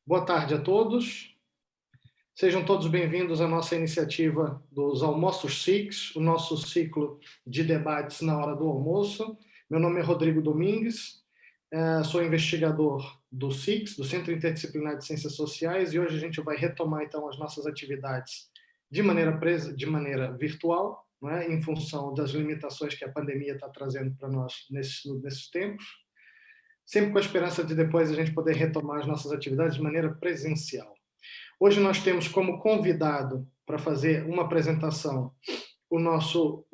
Boa tarde a todos. Sejam todos bem-vindos à nossa iniciativa dos Almoços SICs, o nosso ciclo de debates na hora do almoço. Meu nome é Rodrigo Domingues, sou investigador do SICs, do Centro Interdisciplinar de Ciências Sociais, e hoje a gente vai retomar então as nossas atividades de maneira virtual, não é? Em função das limitações que a pandemia está trazendo para nós nesses tempos, sempre com a esperança de depois a gente poder retomar as nossas atividades de maneira presencial. Hoje nós temos como convidado para fazer uma apresentação o nosso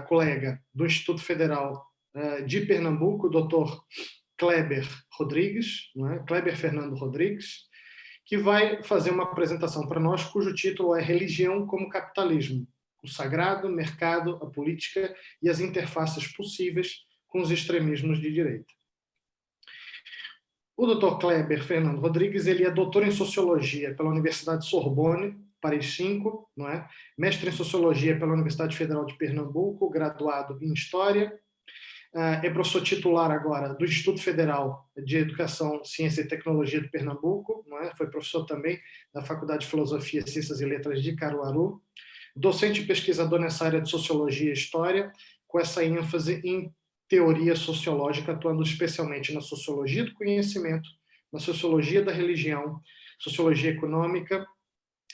colega do Instituto Federal de Pernambuco, o Dr. Kleber Rodrigues, não é? Kleber Fernando Rodrigues, que vai fazer uma apresentação para nós cujo título é Religião como Capitalismo, o sagrado, o mercado, a política e as interfaces possíveis com os extremismos de direita. O Dr. Kleber Fernando Rodrigues, ele é doutor em Sociologia pela Universidade Sorbonne, Paris 5, não é? Mestre em Sociologia pela Universidade Federal de Pernambuco, graduado em História, é professor titular agora do Instituto Federal de Educação, Ciência e Tecnologia de Pernambuco, não é? Foi professor também da Faculdade de Filosofia, Ciências e Letras de Caruaru, docente e pesquisador nessa área de Sociologia e História, com essa ênfase em teoria sociológica, atuando especialmente na sociologia do conhecimento, na sociologia da religião, sociologia econômica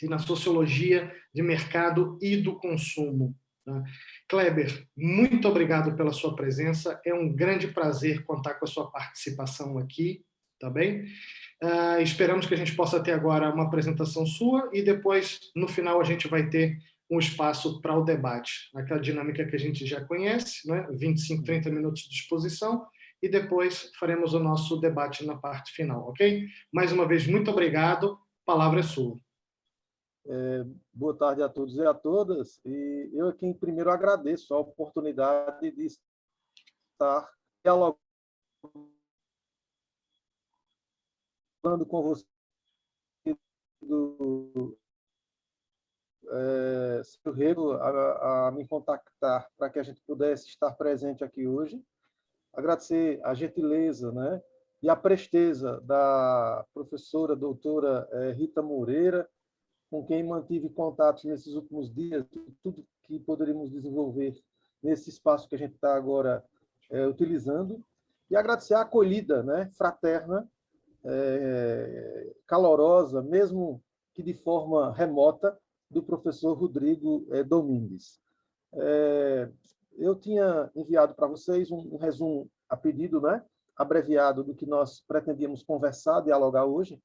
e na sociologia de mercado e do consumo. Kleber, muito obrigado pela sua presença. É um grande prazer contar com a sua participação aqui, tá bem? Esperamos que a gente possa ter agora uma apresentação sua e depois, no final, a gente vai ter um espaço para o debate. Aquela dinâmica que a gente já conhece, né? 25, 30 minutos de exposição e depois faremos o nosso debate na parte final, ok? Mais uma vez, muito obrigado. A palavra é sua. Boa tarde a todos e a todas. E eu aqui, primeiro, agradeço a oportunidade de estar dialogando com você do seu Rego a me contactar para que a gente pudesse estar presente aqui hoje. Agradecer a gentileza, né, e a presteza da professora doutora Rita Moreira, com quem mantive contatos nesses últimos dias, tudo que poderíamos desenvolver nesse espaço que a gente está agora utilizando, e agradecer a acolhida, né, fraterna, calorosa, mesmo que de forma remota, do professor Rodrigo Domingues. Eu tinha enviado para vocês um resumo a pedido, né, abreviado do que nós pretendíamos conversar, dialogar hoje,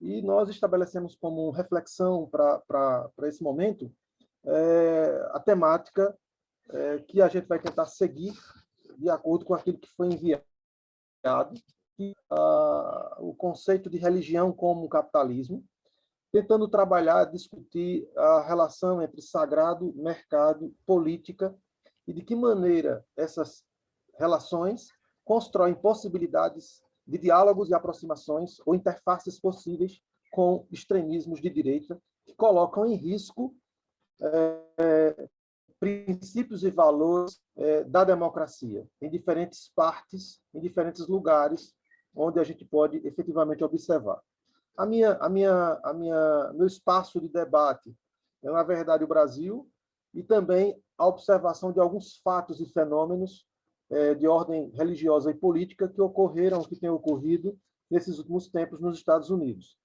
e nós estabelecemos como reflexão para esse momento a temática que a gente vai tentar seguir de acordo com aquilo que foi enviado, o conceito de religião como capitalismo, tentando trabalhar, discutir a relação entre sagrado, mercado, política e de que maneira essas relações constroem possibilidades de diálogos e aproximações ou interfaces possíveis com extremismos de direita que colocam em risco princípios e valores da democracia em diferentes partes, em diferentes lugares onde a gente pode efetivamente observar. Meu espaço de debate é, na verdade, o Brasil e também a observação de alguns fatos e fenômenos de ordem religiosa e política que ocorreram, que têm ocorrido nesses últimos tempos nos Estados Unidos.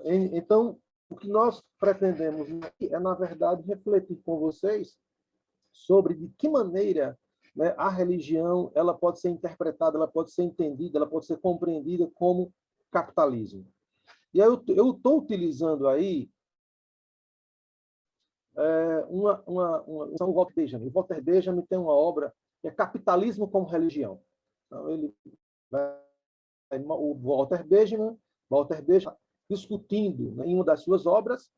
Então, o que nós pretendemos é, na verdade, refletir com vocês sobre de que maneira, né, a religião ela pode ser interpretada, ela pode ser entendida, ela pode ser compreendida como capitalismo. E aí eu estou utilizando aí o Walter Benjamin. O Walter Benjamin tem uma obra que é Capitalismo como Religião. Então, o Walter Benjamin discutindo, né, em uma das suas obras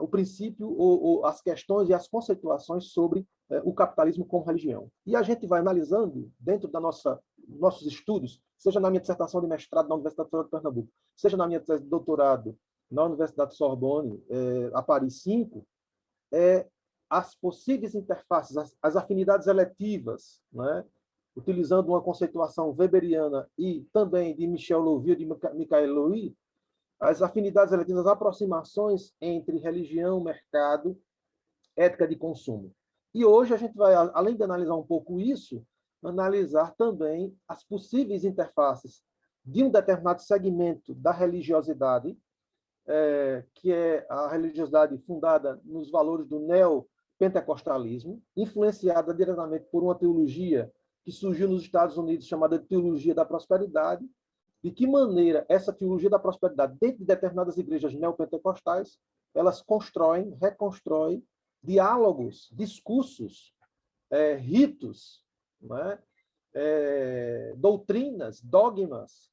o princípio, as questões e as conceituações sobre o capitalismo como religião. E a gente vai analisando, dentro nossos estudos, seja na minha dissertação de mestrado na Universidade Federal de Pernambuco, seja na minha tese de doutorado na Universidade Sorbonne, a Paris 5, as possíveis interfaces, as afinidades eletivas, né, utilizando uma conceituação weberiana e também de Michel Louvier e de Michael Louis, as afinidades eletivas, as aproximações entre religião, mercado, ética de consumo. E hoje a gente vai, além de analisar um pouco isso, analisar também as possíveis interfaces de um determinado segmento da religiosidade, que é a religiosidade fundada nos valores do neopentecostalismo, influenciada diretamente por uma teologia que surgiu nos Estados Unidos chamada teologia da prosperidade. De que maneira essa teologia da prosperidade, dentro de determinadas igrejas neopentecostais, elas constroem, reconstroem diálogos, discursos, ritos, né? Doutrinas, dogmas,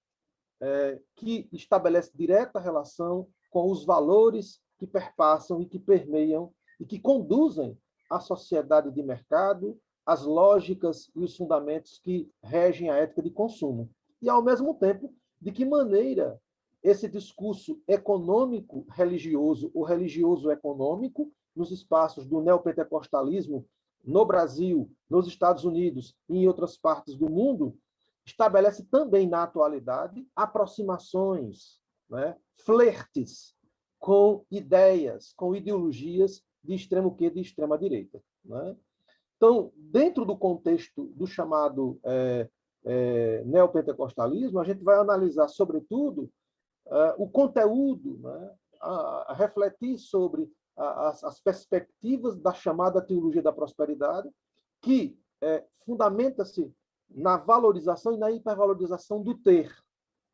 que estabelecem direta relação com os valores que perpassam e que permeiam e que conduzem a sociedade de mercado, as lógicas e os fundamentos que regem a ética de consumo. E, ao mesmo tempo, de que maneira esse discurso econômico religioso ou religioso econômico, nos espaços do neopentecostalismo, no Brasil, nos Estados Unidos e em outras partes do mundo, estabelece também na atualidade aproximações, né, flertes com ideias, com ideologias de extremo quê? De extrema direita. Né? Então, dentro do contexto do chamado neopentecostalismo, a gente vai analisar, sobretudo, o conteúdo, né, a refletir sobre as perspectivas da chamada teologia da prosperidade, que fundamenta-se na valorização e na hipervalorização do ter,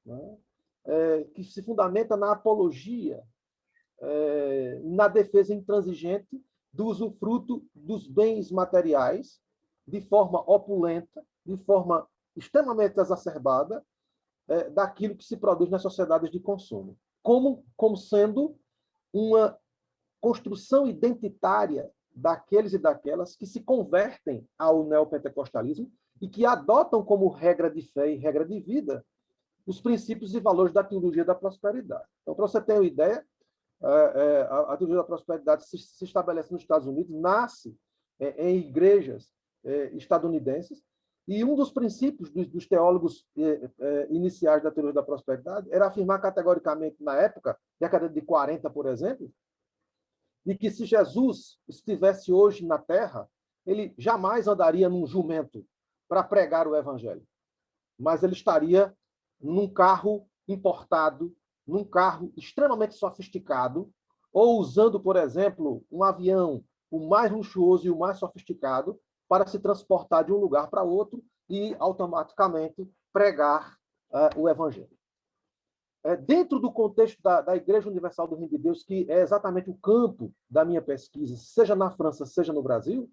né, que se fundamenta na apologia, na defesa intransigente do usufruto dos bens materiais, de forma opulenta, de forma extremamente exacerbada, daquilo que se produz nas sociedades de consumo, como sendo uma construção identitária daqueles e daquelas que se convertem ao neopentecostalismo e que adotam como regra de fé e regra de vida os princípios e valores da teologia da prosperidade. Então, para você ter uma ideia, a teologia da prosperidade se estabelece nos Estados Unidos, nasce em igrejas estadunidenses, e um dos princípios dos teólogos iniciais da teologia da prosperidade era afirmar categoricamente, na época, década de 40, por exemplo, de que se Jesus estivesse hoje na Terra, ele jamais andaria num jumento para pregar o evangelho, mas ele estaria num carro importado, num carro extremamente sofisticado, ou usando, por exemplo, um avião o mais luxuoso e o mais sofisticado para se transportar de um lugar para outro e automaticamente pregar o evangelho. Dentro do contexto da Igreja Universal do Reino de Deus, que é exatamente o campo da minha pesquisa, seja na França, seja no Brasil,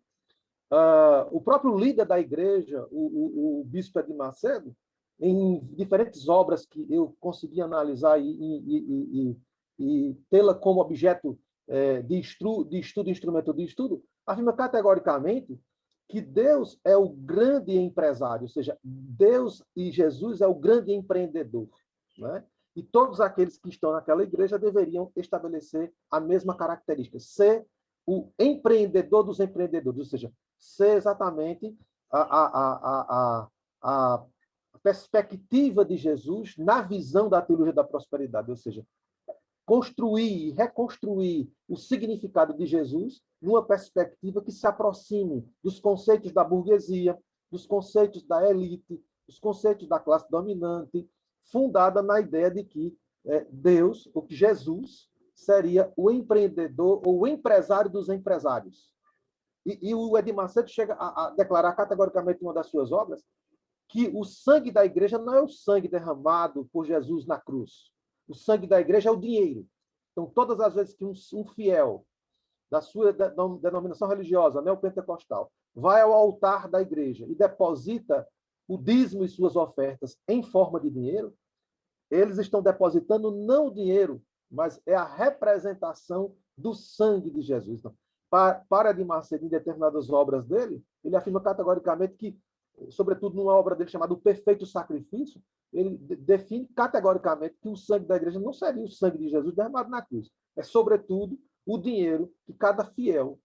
o próprio líder da igreja, o bispo Edir Macedo, em diferentes obras que eu consegui analisar e tê-la como objeto de estudo, instrumento de estudo, afirma categoricamente que Deus é o grande empresário, ou seja, Deus e Jesus é o grande empreendedor, né? E todos aqueles que estão naquela igreja deveriam estabelecer a mesma característica, ser o empreendedor dos empreendedores, ou seja, ser exatamente a perspectiva de Jesus na visão da teologia da prosperidade, ou seja, construir e reconstruir o significado de Jesus numa perspectiva que se aproxime dos conceitos da burguesia, dos conceitos da elite, dos conceitos da classe dominante, fundada na ideia de que Deus, ou que Jesus, seria o empreendedor ou o empresário dos empresários. E o Edir Macedo chega a declarar categoricamente em uma das suas obras que o sangue da igreja não é o sangue derramado por Jesus na cruz. O sangue da igreja é o dinheiro. Então, todas as vezes que um fiel da sua denominação religiosa, neopentecostal, vai ao altar da igreja e deposita o dízimo e suas ofertas em forma de dinheiro, eles estão depositando não o dinheiro, mas é a representação do sangue de Jesus. Então, para Edir Macedo, em determinadas obras dele, ele afirma categoricamente que, sobretudo numa obra dele chamada O Perfeito Sacrifício, ele define categoricamente que o sangue da igreja não seria o sangue de Jesus derramado na cruz. É, sobretudo, o dinheiro que cada fiel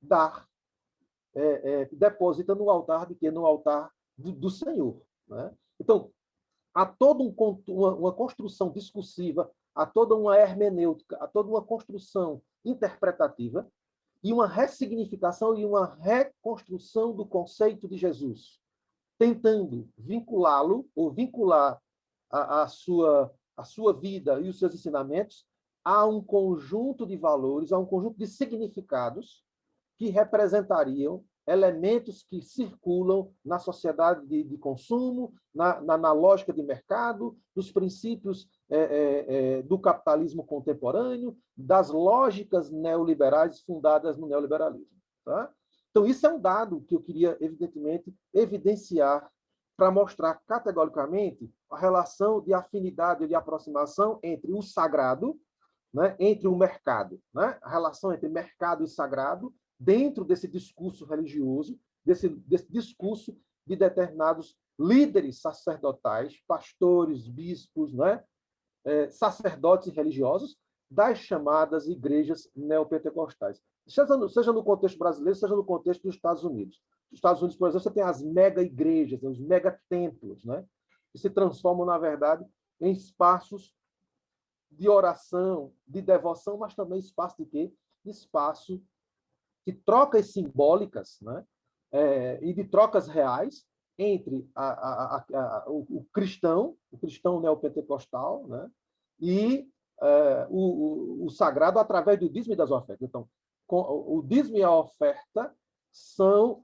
deposita no altar de quê? No altar do Senhor. né? Então, há toda uma construção discursiva, há toda uma hermenêutica, há toda uma construção interpretativa e uma ressignificação e uma reconstrução do conceito de Jesus, tentando vinculá-lo ou vincular a sua vida e os seus ensinamentos a um conjunto de valores, a um conjunto de significados que representariam elementos que circulam na sociedade de consumo, na lógica de mercado, dos princípios do capitalismo contemporâneo, das lógicas neoliberais fundadas no neoliberalismo. Tá? Então, isso é um dado que eu queria, evidentemente, evidenciar para mostrar categoricamente a relação de afinidade e de aproximação entre o sagrado, né, entre o mercado, né, a relação entre mercado e sagrado, dentro desse discurso religioso, desse discurso de determinados líderes sacerdotais, pastores, bispos, né, sacerdotes religiosos, das chamadas igrejas neopentecostais. Seja no contexto brasileiro, seja no contexto dos Estados Unidos. Nos Estados Unidos, por exemplo, você tem as mega-igrejas, os mega-templos, né, que se transformam, na verdade, em espaços de oração, de devoção, mas também espaço de quê? Espaço de trocas simbólicas, né? E de trocas reais entre o cristão neopentecostal, né? E o sagrado através do dízimo e das ofertas. Então, o dízimo e a oferta são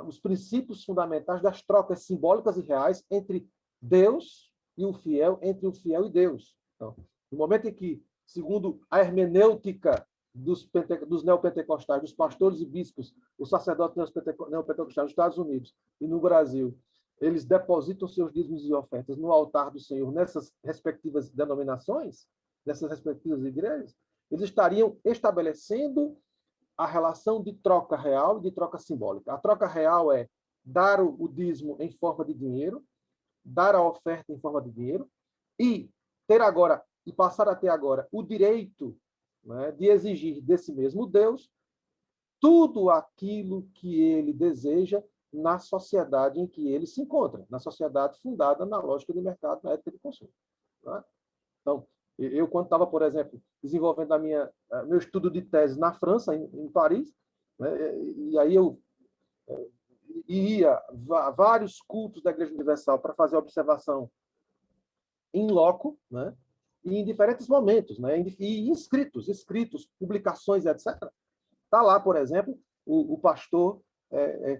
os princípios fundamentais das trocas simbólicas e reais entre Deus e o fiel, entre o fiel e Deus. Então, no momento em que, segundo a hermenêutica dos neopentecostais, dos pastores e bispos, os sacerdotes neopentecostais nos Estados Unidos e no Brasil, eles depositam seus dízimos e ofertas no altar do Senhor nessas respectivas denominações, nessas respectivas igrejas, eles estariam estabelecendo a relação de troca real e de troca simbólica. A troca real é dar o dízimo em forma de dinheiro, dar a oferta em forma de dinheiro e passar a ter agora o direito, né, de exigir desse mesmo Deus tudo aquilo que ele deseja na sociedade em que ele se encontra, na sociedade fundada na lógica de mercado, na ética de consumo. Né? Então, eu, quando estava, por exemplo, desenvolvendo meu estudo de tese na França, em Paris, né, e aí eu ia a vários cultos da Igreja Universal para fazer observação em loco, né? E em diferentes momentos, né? E escritos, publicações, etc. Está lá, por exemplo, o pastor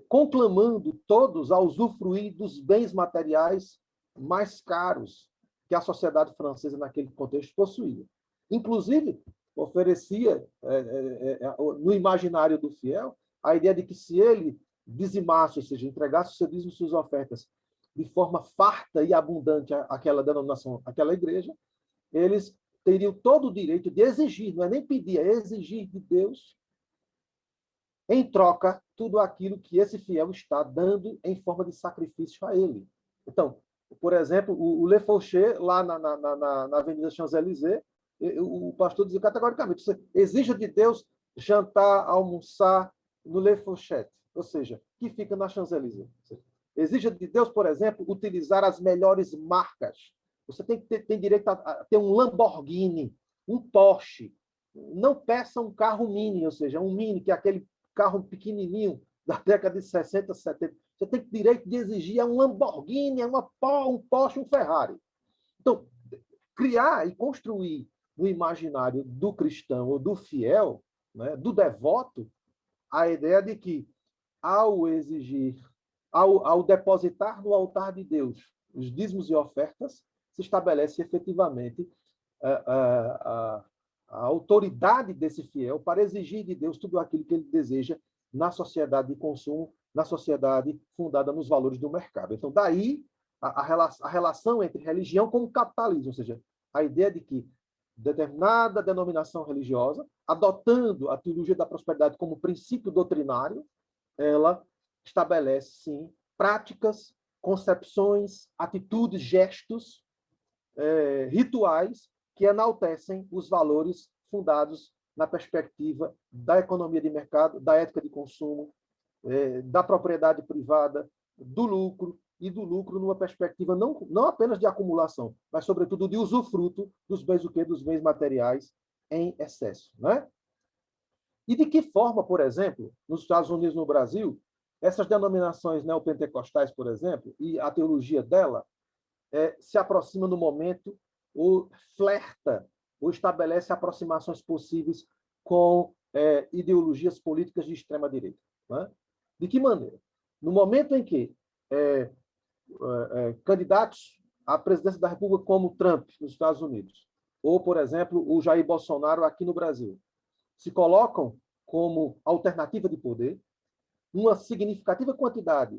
conclamando todos a usufruir dos bens materiais mais caros que a sociedade francesa, naquele contexto, possuía. Inclusive, oferecia, no imaginário do fiel, a ideia de que se ele dizimasse, ou seja, entregasse o seu dízimo e suas ofertas de forma farta e abundante àquela denominação, àquela igreja, eles teriam todo o direito de exigir, não é nem pedir, é exigir de Deus, em troca, tudo aquilo que esse fiel está dando em forma de sacrifício a ele. Então, por exemplo, o Le Fauché, lá na Avenida Champs-Élysées, o pastor dizia categoricamente, você exija de Deus jantar, almoçar no Le Fauché, ou seja, que fica na Champs-Élysées. Exija de Deus, por exemplo, utilizar as melhores marcas. Você tem direito a ter um Lamborghini, um Porsche. Não peça um carro Mini, ou seja, um Mini, que é aquele carro pequenininho da década de 60, 70. Você tem direito de exigir um Lamborghini, um Porsche, um Ferrari. Então, criar e construir no imaginário do cristão ou do fiel, né, do devoto, a ideia de que, ao exigir, ao depositar no altar de Deus os dízimos e ofertas, se estabelece efetivamente a autoridade desse fiel para exigir de Deus tudo aquilo que ele deseja na sociedade de consumo, na sociedade fundada nos valores do mercado. Então, daí a relação entre religião com o capitalismo, ou seja, a ideia de que determinada denominação religiosa, adotando a teologia da prosperidade como princípio doutrinário, ela estabelece, sim, práticas, concepções, atitudes, gestos, rituais que enaltecem os valores fundados na perspectiva da economia de mercado, da ética de consumo, da propriedade privada, do lucro, e do lucro numa perspectiva não apenas de acumulação, mas, sobretudo, de usufruto dos bens, dos bens materiais em excesso. Né? E de que forma, por exemplo, nos Estados Unidos e no Brasil, essas denominações neopentecostais, por exemplo, e a teologia dela, se aproxima no momento, ou flerta, ou estabelece aproximações possíveis com ideologias políticas de extrema-direita. Né? De que maneira? No momento em que candidatos à presidência da República como Trump, nos Estados Unidos, ou, por exemplo, o Jair Bolsonaro aqui no Brasil, se colocam como alternativa de poder, uma significativa quantidade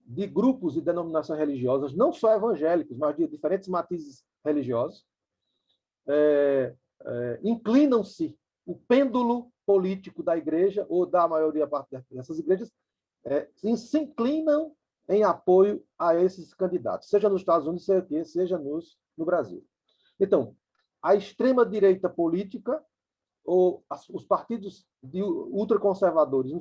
de grupos e denominações religiosas, não só evangélicos, mas de diferentes matizes religiosos, inclinam-se, o pêndulo político da igreja, ou da maioria dessas igrejas, se inclinam em apoio a esses candidatos, seja nos Estados Unidos, seja no Brasil. Então, a extrema-direita política, ou os partidos ultraconservadores,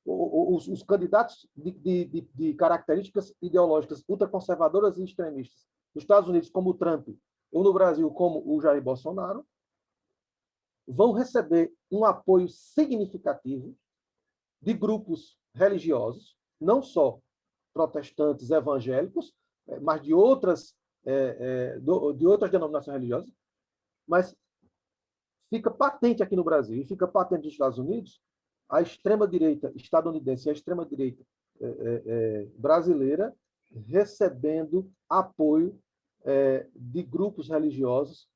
os candidatos de características ideológicas ultraconservadoras e extremistas, nos Estados Unidos, como o Trump, ou no Brasil, como o Jair Bolsonaro, vão receber um apoio significativo de grupos religiosos, não só protestantes evangélicos, mas de outras denominações religiosas, mas fica patente aqui no Brasil e fica patente nos Estados Unidos a extrema-direita estadunidense e a extrema-direita brasileira recebendo apoio de grupos religiosos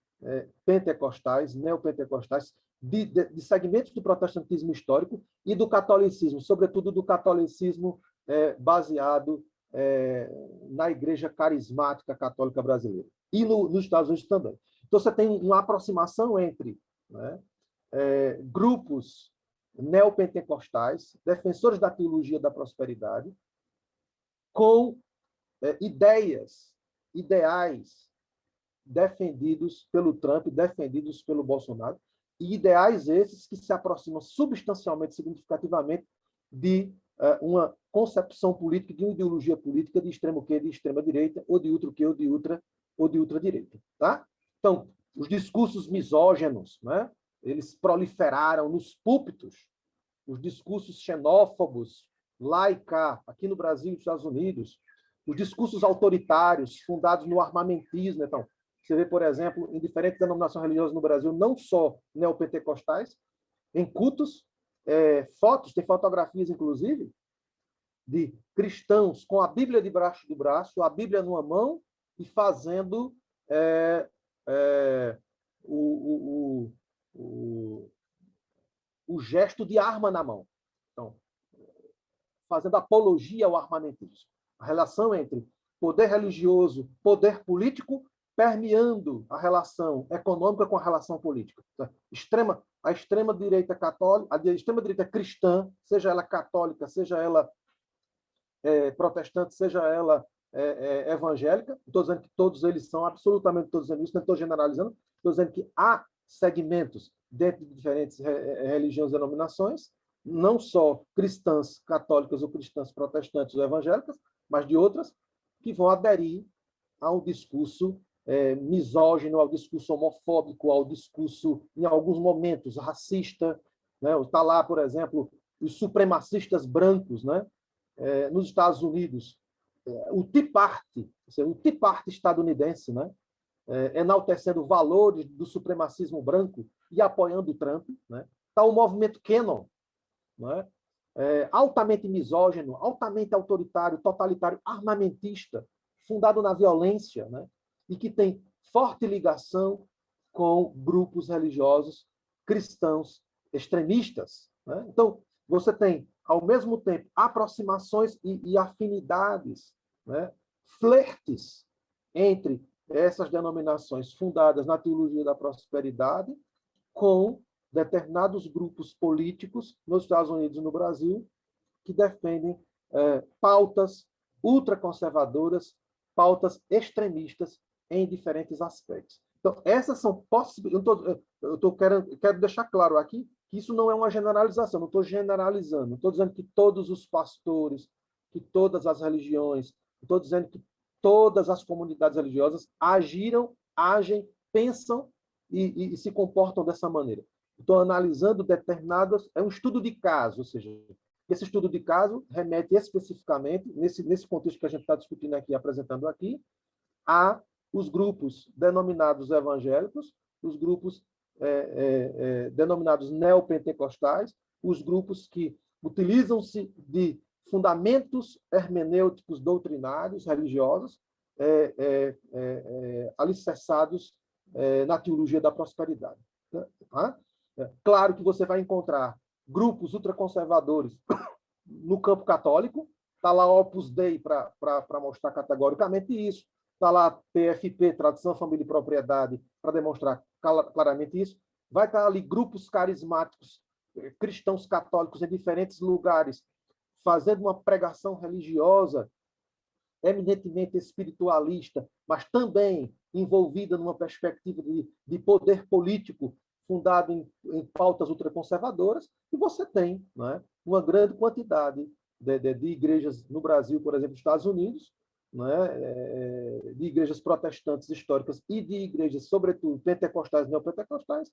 pentecostais, neopentecostais, de segmentos do protestantismo histórico e do catolicismo, sobretudo do catolicismo baseado na Igreja Carismática Católica Brasileira. E nos Estados Unidos também. Então, você tem uma aproximação entre grupos neopentecostais, defensores da teologia da prosperidade, com ideais defendidos pelo Trump, defendidos pelo Bolsonaro, e ideais esses que se aproximam substancialmente, significativamente, de uma concepção política, de uma ideologia política de extremo quê, de extrema-direita, ou de ultra-quê, ou de ultradireita. Tá? Então, os discursos misóginos, né? Eles proliferaram nos púlpitos, os discursos xenófobos, lá e cá, aqui no Brasil e nos Estados Unidos, os discursos autoritários, fundados no armamentismo. Então, você vê, por exemplo, em diferentes denominações religiosas no Brasil, não só neopentecostais, em cultos, fotos, tem fotografias, inclusive, de cristãos com a Bíblia debaixo do braço, a Bíblia numa mão, e fazendo o gesto de arma na mão. Então, fazendo apologia ao armamentismo. A relação entre poder religioso, poder político, permeando a relação econômica com a relação política. A extrema-direita católica, a extrema-direita cristã, seja ela católica, seja ela protestante, seja ela evangélica, estou dizendo que todos eles são, absolutamente todos eles, não estou generalizando, estou dizendo que há segmentos dentro de diferentes religiões e denominações, não só cristãs católicas ou cristãs protestantes ou evangélicas, mas de outras, que vão aderir ao discurso misógino, ao discurso homofóbico, ao discurso, em alguns momentos, racista. Né? Está lá, por exemplo, os supremacistas brancos, né? Nos Estados Unidos, o Tea Party estadunidense, né? Enaltecendo valores do supremacismo branco e apoiando o Trump. Né? Está o movimento QAnon, né? Altamente misógino, altamente autoritário, totalitário, armamentista, fundado na violência, né? E que tem forte ligação com grupos religiosos cristãos extremistas. Né? Então, você tem, ao mesmo tempo, aproximações e afinidades, né? Flertes entre essas denominações fundadas na teologia da prosperidade com determinados grupos políticos nos Estados Unidos e no Brasil que defendem pautas ultraconservadoras, pautas extremistas em diferentes aspectos. Então, essas são possibilidades. Quero deixar claro aqui que isso não é uma generalização, não estou generalizando, não estou dizendo que todos os pastores, que todas as religiões, Estou dizendo que todas as comunidades religiosas agem, pensam e se comportam dessa maneira. Estou analisando determinadas... É um estudo de caso, ou seja, esse estudo de caso remete especificamente, nesse contexto que a gente está discutindo aqui, apresentando aqui, a os grupos denominados evangélicos, os grupos denominados neopentecostais, os grupos que utilizam-se de fundamentos hermenêuticos doutrinários, religiosos, alicerçados na teologia da prosperidade. Tá? Claro que você vai encontrar grupos ultraconservadores no campo católico, está lá Opus Dei para mostrar categoricamente isso, está lá TFP, Tradição, Família e Propriedade, para demonstrar claramente isso. Vai estar ali grupos carismáticos, cristãos católicos em diferentes lugares, fazendo uma pregação religiosa eminentemente espiritualista, mas também envolvida numa perspectiva de poder político fundado em pautas ultraconservadoras, e você tem, né, uma grande quantidade de igrejas no Brasil, por exemplo, nos Estados Unidos, né, de igrejas protestantes históricas e de igrejas, sobretudo, pentecostais e neopentecostais,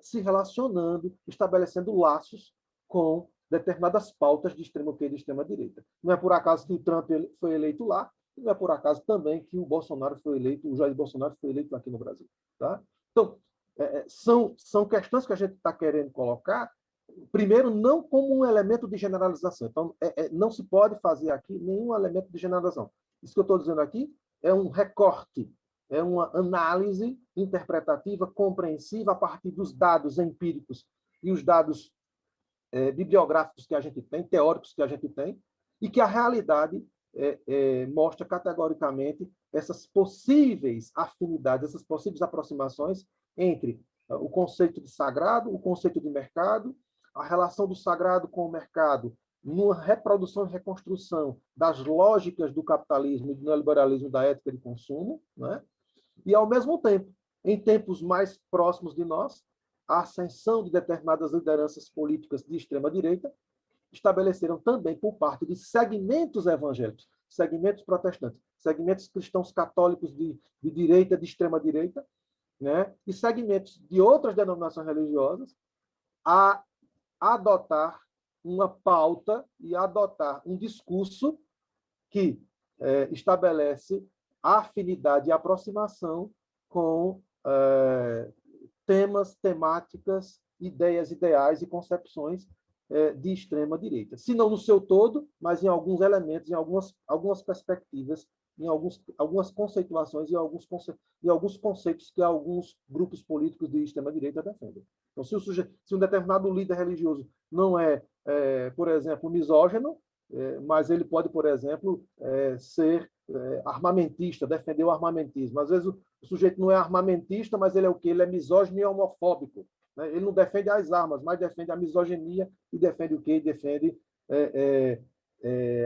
se relacionando, estabelecendo laços com determinadas pautas de extrema-esquerda e de extrema-direita. Não é por acaso que o Trump foi eleito lá, e não é por acaso também que o Bolsonaro foi eleito, o Jair Bolsonaro foi eleito aqui no Brasil. Tá? Então, são questões que a gente está querendo colocar, primeiro, não como um elemento de generalização. Então, não se pode fazer aqui nenhum elemento de generalização. Isso que eu estou dizendo aqui é um recorte, é uma análise interpretativa, compreensiva, a partir dos dados empíricos e os dados bibliográficos que a gente tem, teóricos que a gente tem, e que a realidade mostra categoricamente essas possíveis afinidades, essas possíveis aproximações entre o conceito de sagrado, o conceito de mercado, a relação do sagrado com o mercado, numa reprodução e reconstrução das lógicas do capitalismo e do neoliberalismo da ética de consumo, né? E, ao mesmo tempo, em tempos mais próximos de nós, a ascensão de determinadas lideranças políticas de extrema-direita estabeleceram também, por parte de segmentos evangélicos, segmentos protestantes, segmentos cristãos católicos de direita, de extrema-direita, né? E segmentos de outras denominações religiosas, a adotar uma pauta e adotar um discurso que estabelece a afinidade e aproximação com temas, temáticas, ideias, ideais e concepções de extrema-direita. Se não no seu todo, mas em alguns elementos, em algumas perspectivas, em algumas conceituações e alguns conceitos que alguns grupos políticos de extrema-direita defendem. Então, se um determinado líder religioso não é, por exemplo, misógino, mas ele pode, por exemplo, ser armamentista, defender o armamentismo. Às vezes o sujeito não é armamentista, mas ele é o quê? Ele é misógino e homofóbico. Né? Ele não defende as armas, mas defende a misoginia e defende o quê? Defende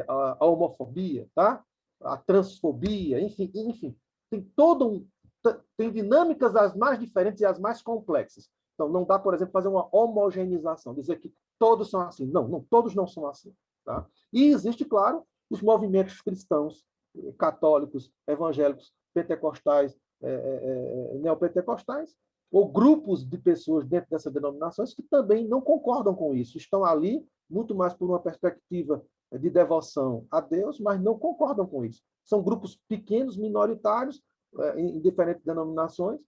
a homofobia, tá? A transfobia, enfim. Tem dinâmicas as mais diferentes e as mais complexas. Então, não dá, por exemplo, fazer uma homogeneização, dizer que todos são assim. Não, todos não são assim. Tá? E existe, claro, os movimentos cristãos, católicos, evangélicos, pentecostais, neopentecostais, ou grupos de pessoas dentro dessas denominações que também não concordam com isso, estão ali muito mais por uma perspectiva de devoção a Deus, mas não concordam com isso. São grupos pequenos, minoritários, em diferentes denominações,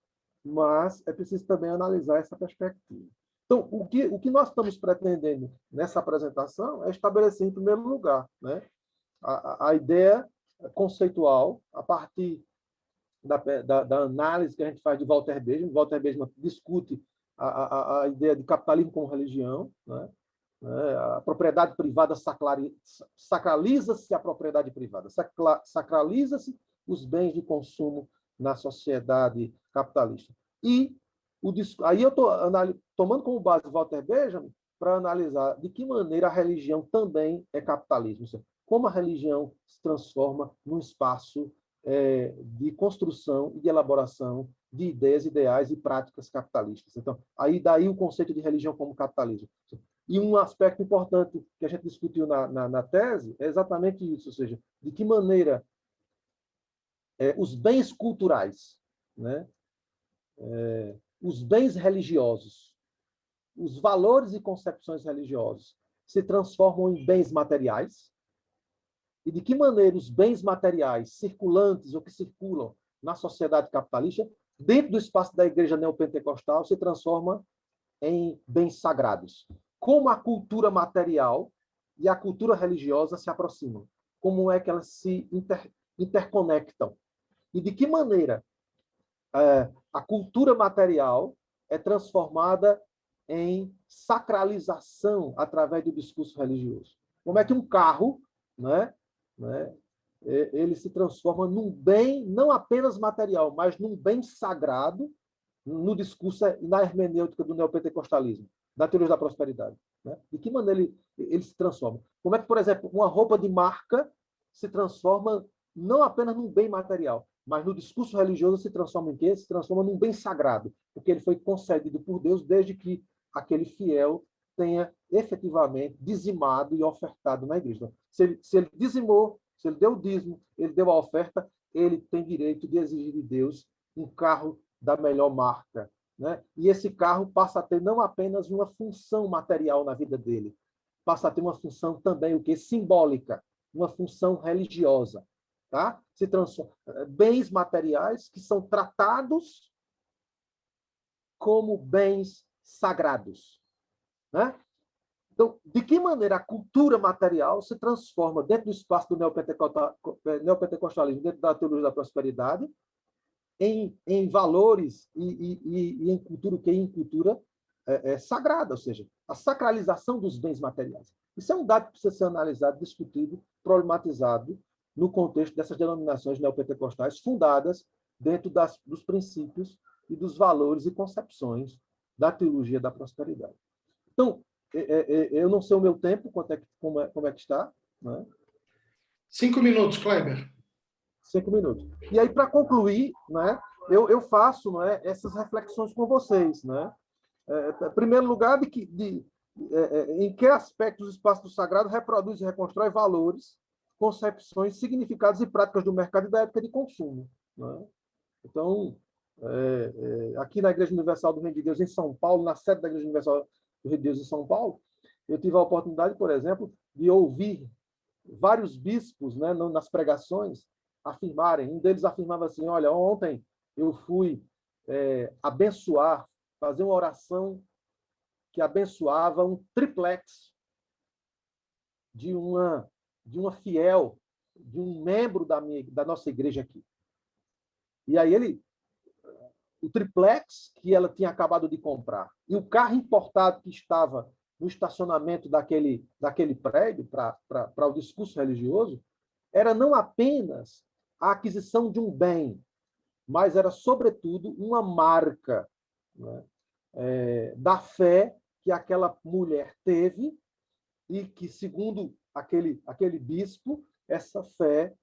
mas é preciso também analisar essa perspectiva. Então, o que nós estamos pretendendo nessa apresentação é estabelecer, em primeiro lugar, né, a ideia conceitual, a partir da análise que a gente faz de Walter Benjamin. Walter Benjamin discute a ideia de capitalismo como religião, né? A propriedade privada sacraliza-se a propriedade privada, sacraliza-se os bens de consumo na sociedade capitalista. E aí eu estou tomando como base Walter Benjamin para analisar de que maneira a religião também é capitalismo, como a religião se transforma num espaço de construção e de elaboração de ideias, ideais e práticas capitalistas. Então, daí o conceito de religião como capitalismo. E um aspecto importante que a gente discutiu na tese é exatamente isso, ou seja, de que maneira os bens culturais, né? Os bens religiosos, os valores e concepções religiosos se transformam em bens materiais, e de que maneira os bens materiais circulantes ou que circulam na sociedade capitalista, dentro do espaço da igreja neopentecostal, se transforma em bens sagrados. Como a cultura material e a cultura religiosa se aproximam? Como é que elas se interconectam? E de que maneira a cultura material é transformada em sacralização através do discurso religioso? Como é que um carro, né, ele se transforma num bem não apenas material, mas num bem sagrado no discurso e na hermenêutica do neopentecostalismo, da teoria da prosperidade, né? De que maneira ele se transforma? Como é que, por exemplo, uma roupa de marca se transforma não apenas num bem material, mas no discurso religioso se transforma em quê? Se transforma num bem sagrado, porque ele foi concedido por Deus desde que aquele fiel tenha efetivamente dizimado e ofertado na igreja. Se ele dizimou, se ele deu o dízimo, ele deu a oferta, ele tem direito de exigir de Deus um carro da melhor marca, né? E esse carro passa a ter não apenas uma função material na vida dele, passa a ter uma função também o que simbólica, uma função religiosa, tá? Se transforma bens materiais que são tratados como bens sagrados, né? Então, de que maneira a cultura material se transforma dentro do espaço do neopentecostalismo, dentro da teologia da prosperidade, em valores e em cultura, que em cultura sagrada, ou seja, a sacralização dos bens materiais. Isso é um dado que precisa ser analisado, discutido, problematizado no contexto dessas denominações neopentecostais fundadas dentro dos princípios e dos valores e concepções da teologia da prosperidade. Então, eu não sei o meu tempo, como é que está, né? 5 minutos, Kleber. 5 minutos. E aí, para concluir, né, eu faço, né, essas reflexões com vocês. Né? Em primeiro lugar, em que aspectos o espaço do sagrado reproduz e reconstrói valores, concepções, significados e práticas do mercado e da ética de consumo. Né? Então, aqui na Igreja Universal do Reino de Deus, em São Paulo, na sede da Igreja Universal do Reino de Deus em São Paulo, eu tive a oportunidade, por exemplo, de ouvir vários bispos, né, nas pregações, afirmarem. Um deles afirmava assim: olha, ontem eu fui abençoar, fazer uma oração que abençoava um triplex de uma fiel, de um membro da nossa igreja aqui. E aí o triplex que ela tinha acabado de comprar e o carro importado que estava no estacionamento daquele prédio para o discurso religioso, era não apenas a aquisição de um bem, mas era, sobretudo, uma marca, né, da fé que aquela mulher teve e que, segundo aquele bispo, essa fé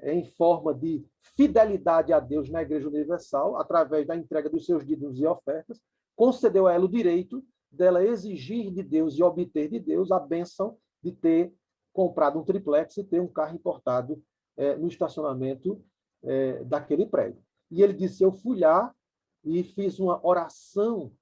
em forma de fidelidade a Deus na Igreja Universal, através da entrega dos seus dízimos e ofertas, concedeu a ela o direito dela exigir de Deus e obter de Deus a bênção de ter comprado um triplex e ter um carro importado no estacionamento daquele prédio. E ele disse: eu fui lá e fiz uma oração,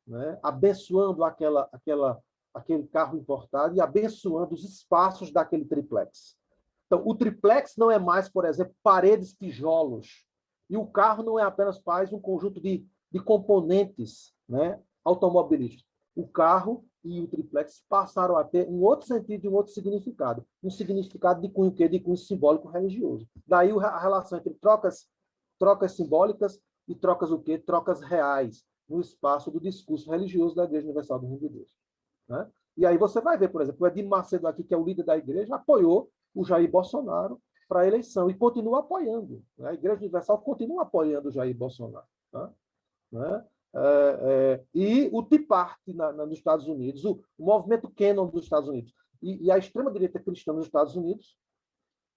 né, abençoando aquele carro importado e abençoando os espaços daquele triplex. Então, o triplex não é mais, por exemplo, paredes, tijolos. E o carro não é apenas um conjunto de componentes, né, automobilísticos. O carro e o triplex passaram a ter um outro sentido e um outro significado. Um significado de cunho, de cunho simbólico religioso. Daí a relação entre trocas simbólicas e trocas o quê? Trocas reais no espaço do discurso religioso da Igreja Universal do Reino de Deus. Né? E aí você vai ver, por exemplo, o Edir Macedo aqui, que é o líder da igreja, apoiou o Jair Bolsonaro para a eleição e continua apoiando. Né? A Igreja Universal continua apoiando o Jair Bolsonaro. Tá? Né? E o Tea Party nos Estados Unidos, o movimento Canon dos Estados Unidos e a extrema-direita cristã nos Estados Unidos,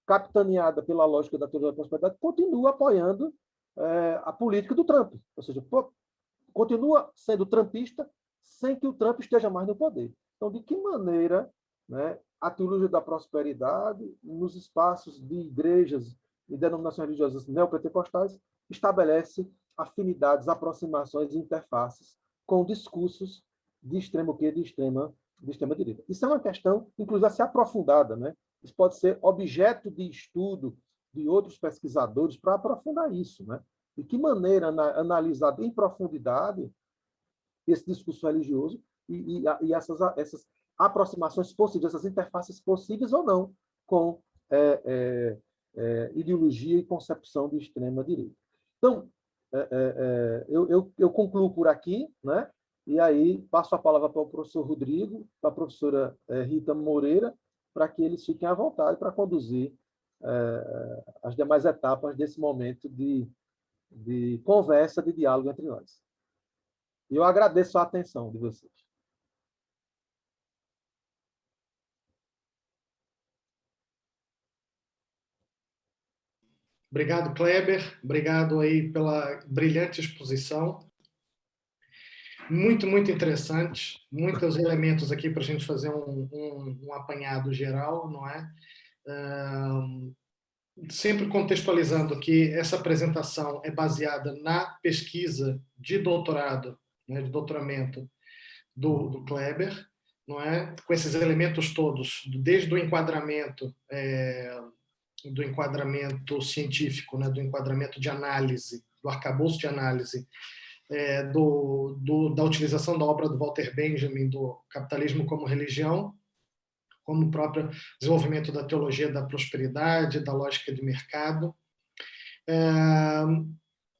capitaneada pela lógica da teoria da prosperidade, continua apoiando a política do Trump. Ou seja, continua sendo trumpista sem que o Trump esteja mais no poder. Então, de que maneira, né, a teologia da prosperidade, nos espaços de igrejas e denominações religiosas neopentecostais, estabelece afinidades, aproximações e interfaces com discursos de extrema o quê? De extrema direita. Isso é uma questão, inclusive, a ser aprofundada, né? Isso pode ser objeto de estudo de outros pesquisadores para aprofundar isso, né? De que maneira analisar em profundidade esse discurso religioso e essas aproximações possíveis, essas interfaces possíveis ou não com ideologia e concepção de extrema direita. Então, eu concluo por aqui, né? E aí passo a palavra para o professor Rodrigo, para a professora Rita Moreira, para que eles fiquem à vontade para conduzir as demais etapas desse momento de conversa, de diálogo entre nós. E eu agradeço a atenção de vocês. Obrigado, Kleber. Obrigado aí pela brilhante exposição. Muito, muito interessante. Muitos elementos aqui para a gente fazer um apanhado geral, não é? Sempre contextualizando que essa apresentação é baseada na pesquisa de doutorado, né, de doutoramento do Kleber, não é? Com esses elementos todos, desde o enquadramento do enquadramento científico, né, do enquadramento de análise, do arcabouço de análise, da utilização da obra do Walter Benjamin, do Capitalismo como Religião, como o próprio desenvolvimento da teologia da prosperidade, da lógica de mercado.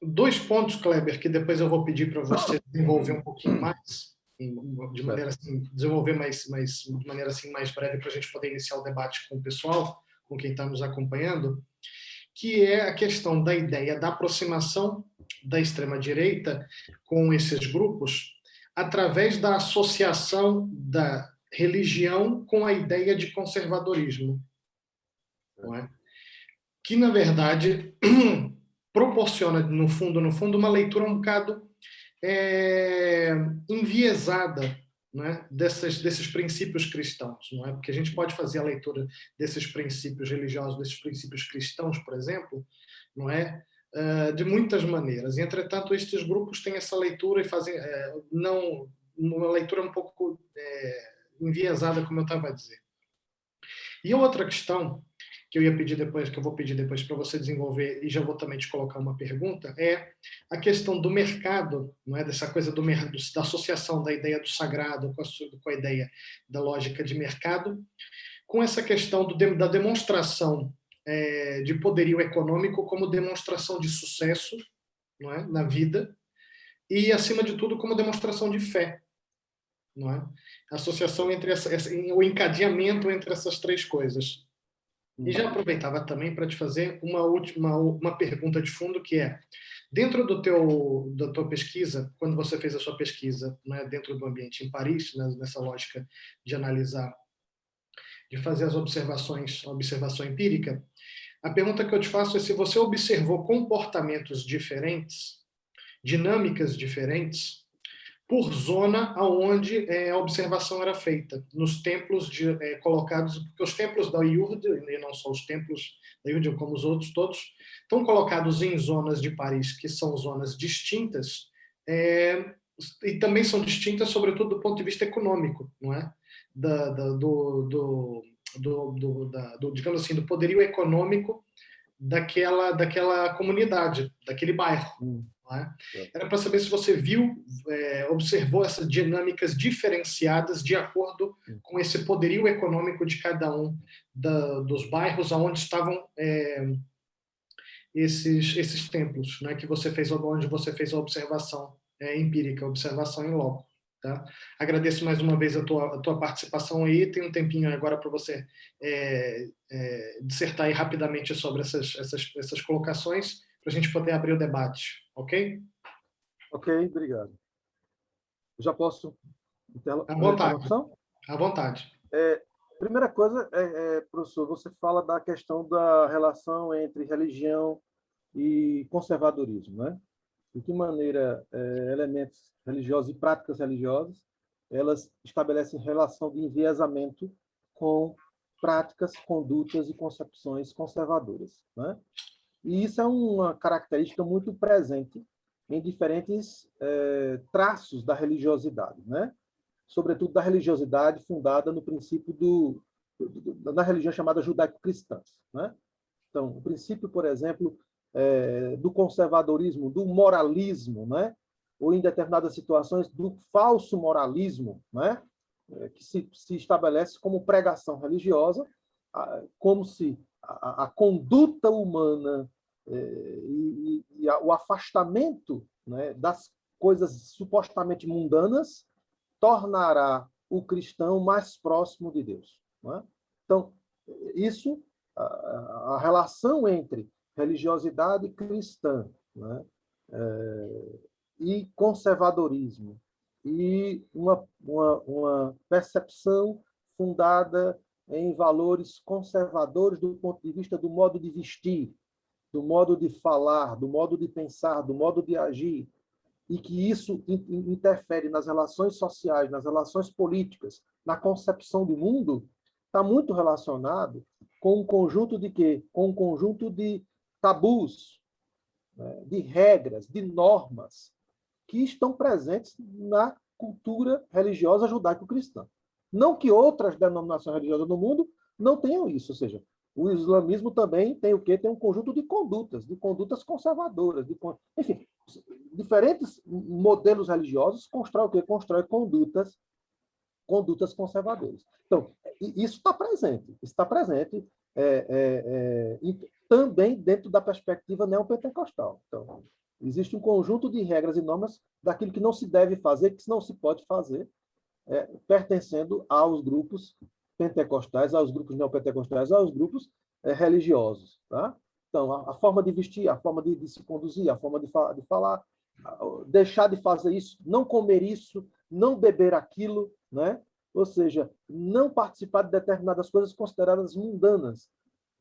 Dois pontos, Kleber, que depois eu vou pedir para você desenvolver um pouquinho mais, de maneira assim, desenvolver de maneira assim mais breve para a gente poder iniciar o debate com o pessoal, com quem está nos acompanhando, que é a questão da ideia da aproximação da extrema-direita com esses grupos através da associação da religião com a ideia de conservadorismo, não é? Que, na verdade, proporciona, no fundo, uma leitura um bocado enviesada, não é? desses princípios cristãos, não é? Porque a gente pode fazer a leitura desses princípios religiosos, desses princípios cristãos, por exemplo, não é? De muitas maneiras. E, entretanto, estes grupos têm essa leitura e fazem uma leitura um pouco enviesada, como eu estava a dizer. E a outra questão que eu vou pedir depois para você desenvolver, e já vou também te colocar uma pergunta, é a questão do mercado, não é? Dessa coisa da associação da ideia do sagrado com a ideia da lógica de mercado, com essa questão da demonstração de poderio econômico como demonstração de sucesso, não é? Na vida, e, acima de tudo, como demonstração de fé. Não é? A associação entre o encadeamento entre essas três coisas. E já aproveitava também para te fazer uma pergunta de fundo, que é, dentro da tua pesquisa, quando você fez a sua pesquisa, né, dentro do ambiente em Paris, né, nessa lógica de analisar, de fazer a observação empírica, a pergunta que eu te faço é se você observou comportamentos diferentes, dinâmicas diferentes, por zona aonde a observação era feita, nos templos colocados, porque os templos da Iurde, e não só os templos da Iurde, como os outros todos, estão colocados em zonas de Paris que são zonas distintas, e também são distintas, sobretudo, do ponto de vista econômico, não é? Digamos assim, do poderio econômico daquela comunidade, daquele bairro. Era para saber se você observou essas dinâmicas diferenciadas de acordo com esse poderio econômico de cada um dos bairros onde estavam esses templos, né, onde você fez a observação empírica, a observação em loco. Tá? Agradeço mais uma vez a tua participação aí. Tem um tempinho agora para você dissertar aí rapidamente sobre essas colocações, para a gente poder abrir o debate, ok? Ok, obrigado. Eu já posso À vontade. interrupção? À vontade. Primeira coisa, professor, você fala da questão da relação entre religião e conservadorismo, né? De que maneira elementos religiosos e práticas religiosas elas estabelecem relação de enviesamento com práticas, condutas e concepções conservadoras, né? E isso é uma característica muito presente em diferentes traços da religiosidade, né? Sobretudo da religiosidade fundada no princípio da religião chamada judaico-cristã, né? Então, o princípio, por exemplo, do conservadorismo, do moralismo, né? Ou em determinadas situações do falso moralismo, né? Que se estabelece como pregação religiosa, como se a conduta humana o afastamento, né, das coisas supostamente mundanas tornará o cristão mais próximo de Deus. Né? Então, isso, a relação entre religiosidade cristã, né, e conservadorismo, e uma percepção fundada em valores conservadores do ponto de vista do modo de vestir, do modo de falar, do modo de pensar, do modo de agir, e que isso interfere nas relações sociais, nas relações políticas, na concepção do mundo, está muito relacionado com um conjunto de quê? Com um conjunto de tabus, né, de regras, de normas que estão presentes na cultura religiosa judaico-cristã. Não que outras denominações religiosas no mundo não tenham isso, ou seja, o islamismo também tem o quê? Tem um conjunto de condutas conservadoras, enfim, diferentes modelos religiosos constroem o quê? Constrói condutas conservadoras. Então, isso está presente também dentro da perspectiva neopentecostal. Então, existe um conjunto de regras e normas daquilo que não se deve fazer, que não se pode fazer, pertencendo aos grupos pentecostais, aos grupos neopentecostais, aos grupos religiosos. Tá? Então, a forma de vestir, a forma de se conduzir, a forma de falar, deixar de fazer isso, não comer isso, não beber aquilo, né? Ou seja, não participar de determinadas coisas consideradas mundanas,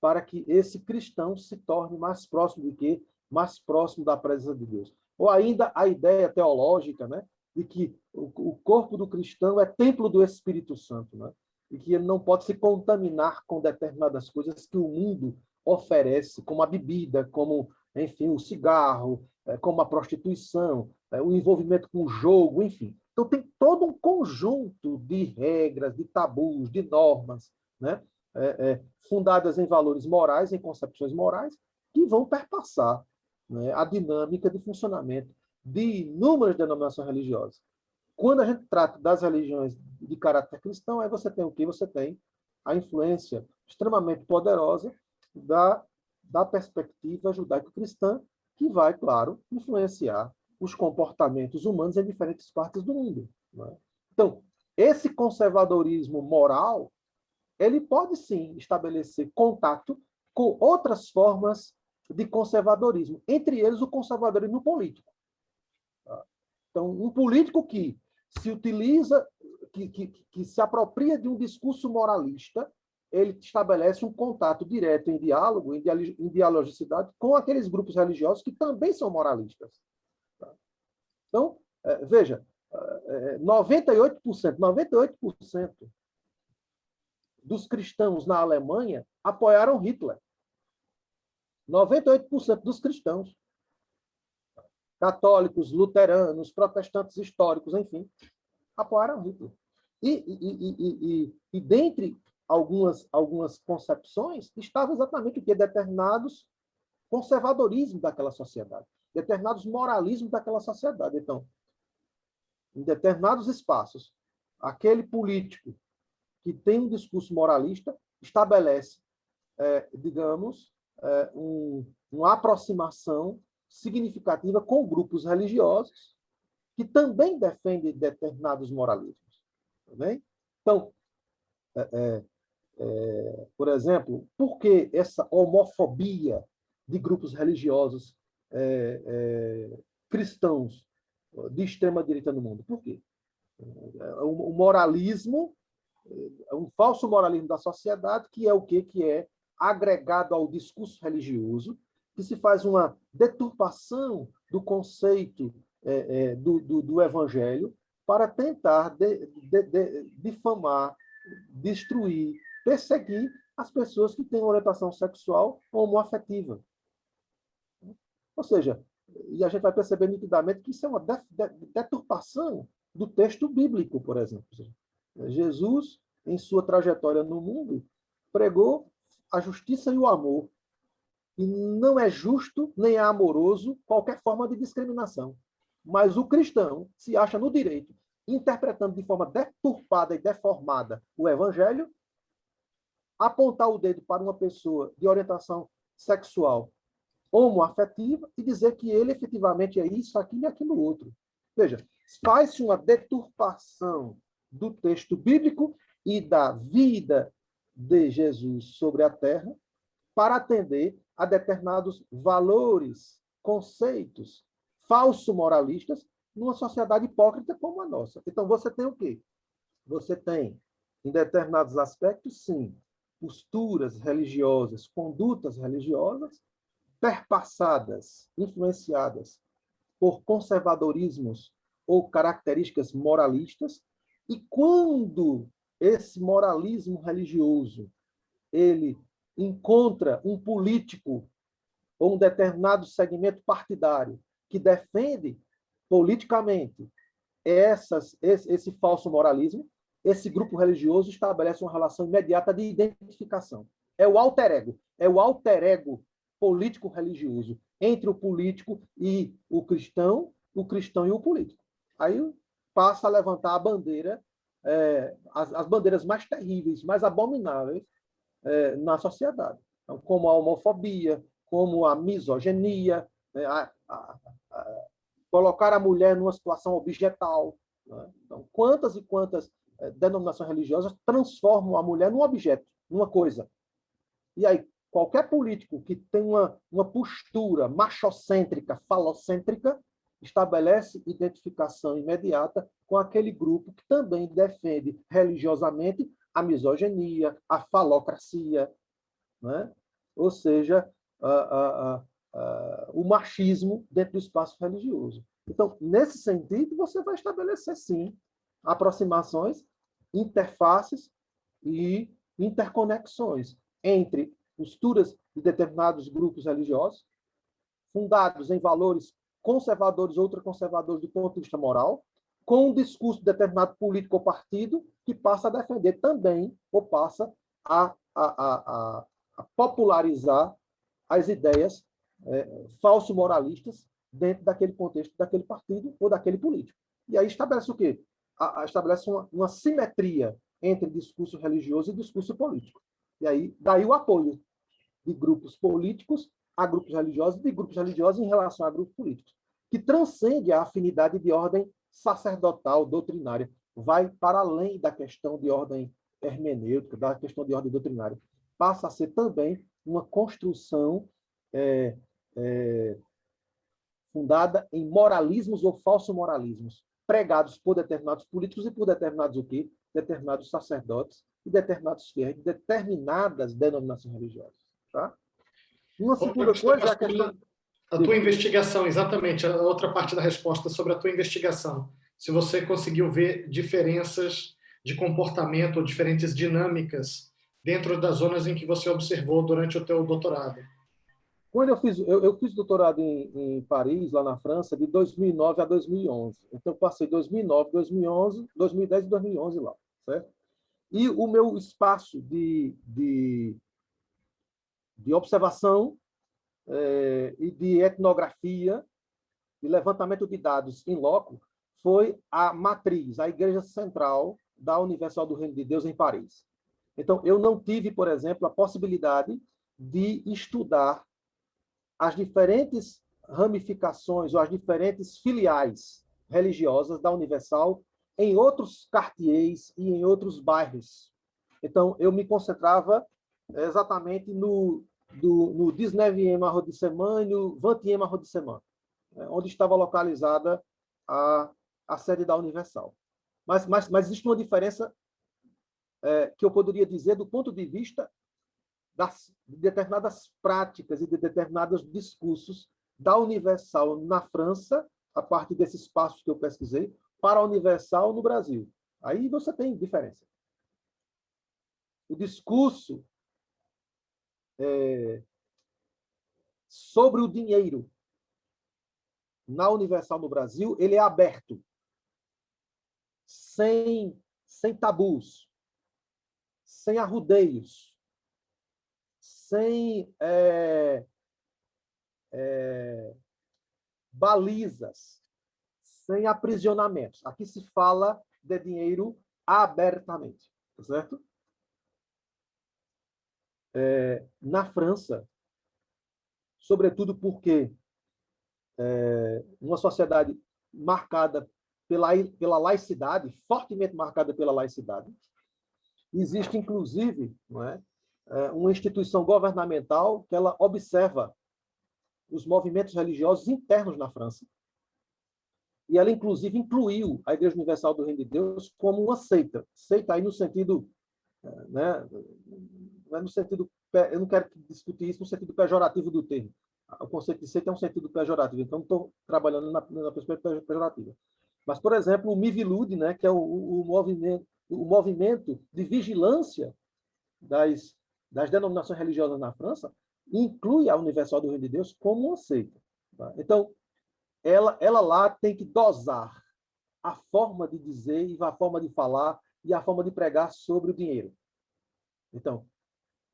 para que esse cristão se torne mais próximo de quê? Mais próximo da presença de Deus. Ou ainda a ideia teológica, né, de que o corpo do cristão é templo do Espírito Santo, né, e que ele não pode se contaminar com determinadas coisas que o mundo oferece, como a bebida, como, enfim, o cigarro, como a prostituição, o envolvimento com o jogo, enfim. Então, tem todo um conjunto de regras, de tabus, de normas, né, fundadas em valores morais, em concepções morais, que vão perpassar, né, a dinâmica de funcionamento de inúmeras denominações religiosas. Quando a gente trata das religiões de caráter cristão, aí você tem o quê? Você tem a influência extremamente poderosa da perspectiva judaico-cristã, que vai, claro, influenciar os comportamentos humanos em diferentes partes do mundo. Né? Então, esse conservadorismo moral, ele pode sim estabelecer contato com outras formas de conservadorismo, entre eles o conservadorismo político. Então, um político que se utiliza, que se apropria de um discurso moralista, ele estabelece um contato direto em diálogo, em dialogicidade, com aqueles grupos religiosos que também são moralistas. Então, veja, 98% dos cristãos na Alemanha apoiaram Hitler. 98% dos cristãos. Católicos, luteranos, protestantes históricos, enfim, apoiaram Hitler. E dentre algumas concepções, estava exatamente o que? Determinados conservadorismos daquela sociedade, determinados moralismos daquela sociedade. Então, em determinados espaços, aquele político que tem um discurso moralista estabelece, digamos, uma aproximação significativa com grupos religiosos que também defendem determinados moralismos. Tá bem? Então, por exemplo, por que essa homofobia de grupos religiosos cristãos de extrema-direita no mundo? Por quê? O moralismo, um falso moralismo da sociedade, que é o quê? Que é agregado ao discurso religioso, que se faz uma deturpação do conceito do evangelho para tentar difamar, destruir, perseguir as pessoas que têm orientação sexual homoafetiva. Ou seja, e a gente vai perceber nitidamente que isso é uma deturpação do texto bíblico, por exemplo. Jesus, em sua trajetória no mundo, pregou a justiça e o amor. E não é justo nem é amoroso qualquer forma de discriminação. Mas o cristão se acha no direito, interpretando de forma deturpada e deformada o evangelho, apontar o dedo para uma pessoa de orientação sexual homoafetiva e dizer que ele efetivamente é isso, aquilo e aquilo outro. Veja, faz-se uma deturpação do texto bíblico e da vida de Jesus sobre a terra para atender a determinados valores, conceitos falso-moralistas numa sociedade hipócrita como a nossa. Então, você tem o quê? Você tem, em determinados aspectos, sim, posturas religiosas, condutas religiosas, perpassadas, influenciadas por conservadorismos ou características moralistas, e quando esse moralismo religioso ele encontra um político ou um determinado segmento partidário que defende politicamente esse falso moralismo, esse grupo religioso estabelece uma relação imediata de identificação. É o alter ego político-religioso entre o político e o cristão e o político. Aí passa a levantar a bandeira, as bandeiras mais terríveis, mais abomináveis na sociedade. Então, como a homofobia, como a misoginia, né, colocar a mulher numa situação objetal. Né? Então, quantas e quantas denominações religiosas transformam a mulher num objeto, numa coisa. E aí, qualquer político que tem uma postura machocêntrica, falocêntrica, estabelece identificação imediata com aquele grupo que também defende religiosamente a misoginia, a falocracia, né? Ou seja, o machismo dentro do espaço religioso. Então, nesse sentido, você vai estabelecer, sim, aproximações, interfaces e interconexões entre posturas de determinados grupos religiosos, fundados em valores conservadores ou ultraconservadores do ponto de vista moral, com um discurso de determinado político ou partido que passa a defender também, ou passa a popularizar as ideias falso-moralistas dentro daquele contexto, daquele partido ou daquele político. E aí estabelece o quê? Estabelece uma simetria entre discurso religioso e discurso político. E aí, daí o apoio de grupos políticos a grupos religiosos, de grupos religiosos em relação a grupos políticos, que transcende a afinidade de ordem sacerdotal, doutrinária, vai para além da questão de ordem hermenêutica, da questão de ordem doutrinária. Passa a ser também uma construção fundada em moralismos ou falso-moralismos, pregados por determinados políticos e por determinados o quê? Determinados sacerdotes e determinados fiéis de determinadas denominações religiosas. Tá? Uma segunda coisa é a questão... A tua investigação, exatamente, a outra parte da resposta sobre a tua investigação. Se você conseguiu ver diferenças de comportamento ou diferentes dinâmicas dentro das zonas em que você observou durante o teu doutorado. Quando eu fiz doutorado em Paris, lá na França, de 2009 a 2011. Então, eu passei 2009, 2011, 2010 e 2011 lá, certo? E o meu espaço de observação e de etnografia, de levantamento de dados em loco, foi a matriz, a Igreja Central da Universal do Reino de Deus em Paris. Então, eu não tive, por exemplo, a possibilidade de estudar as diferentes ramificações ou as diferentes filiais religiosas da Universal em outros quartiers e em outros bairros. Então, eu me concentrava exatamente no 19e arrondissement e no 20e arrondissement, onde estava localizada a sede da Universal. Mas existe uma diferença que eu poderia dizer do ponto de vista de determinadas práticas e de determinados discursos da Universal na França, a partir desses passos que eu pesquisei, para a Universal no Brasil. Aí você tem diferença. O discurso sobre o dinheiro na Universal no Brasil, ele é aberto, sem tabus, sem arrudeios, sem balizas, sem aprisionamentos. Aqui se fala de dinheiro abertamente, tá certo? Na França, sobretudo porque uma sociedade marcada pela laicidade, fortemente marcada pela laicidade, existe, inclusive, não é, uma instituição governamental que ela observa os movimentos religiosos internos na França. E ela, inclusive, incluiu a Igreja Universal do Reino de Deus como uma seita. Seita aí no sentido... Né, no sentido, eu não quero discutir isso no sentido pejorativo do termo. O conceito de seita é um sentido pejorativo, então não estou trabalhando na perspectiva pejorativa. Mas, por exemplo, o Mivilude, né, que é o movimento de vigilância das denominações religiosas na França, inclui a Universal do Reino de Deus como uma seita. Tá? Então, ela lá tem que dosar a forma de dizer, a forma de falar e a forma de pregar sobre o dinheiro. Então,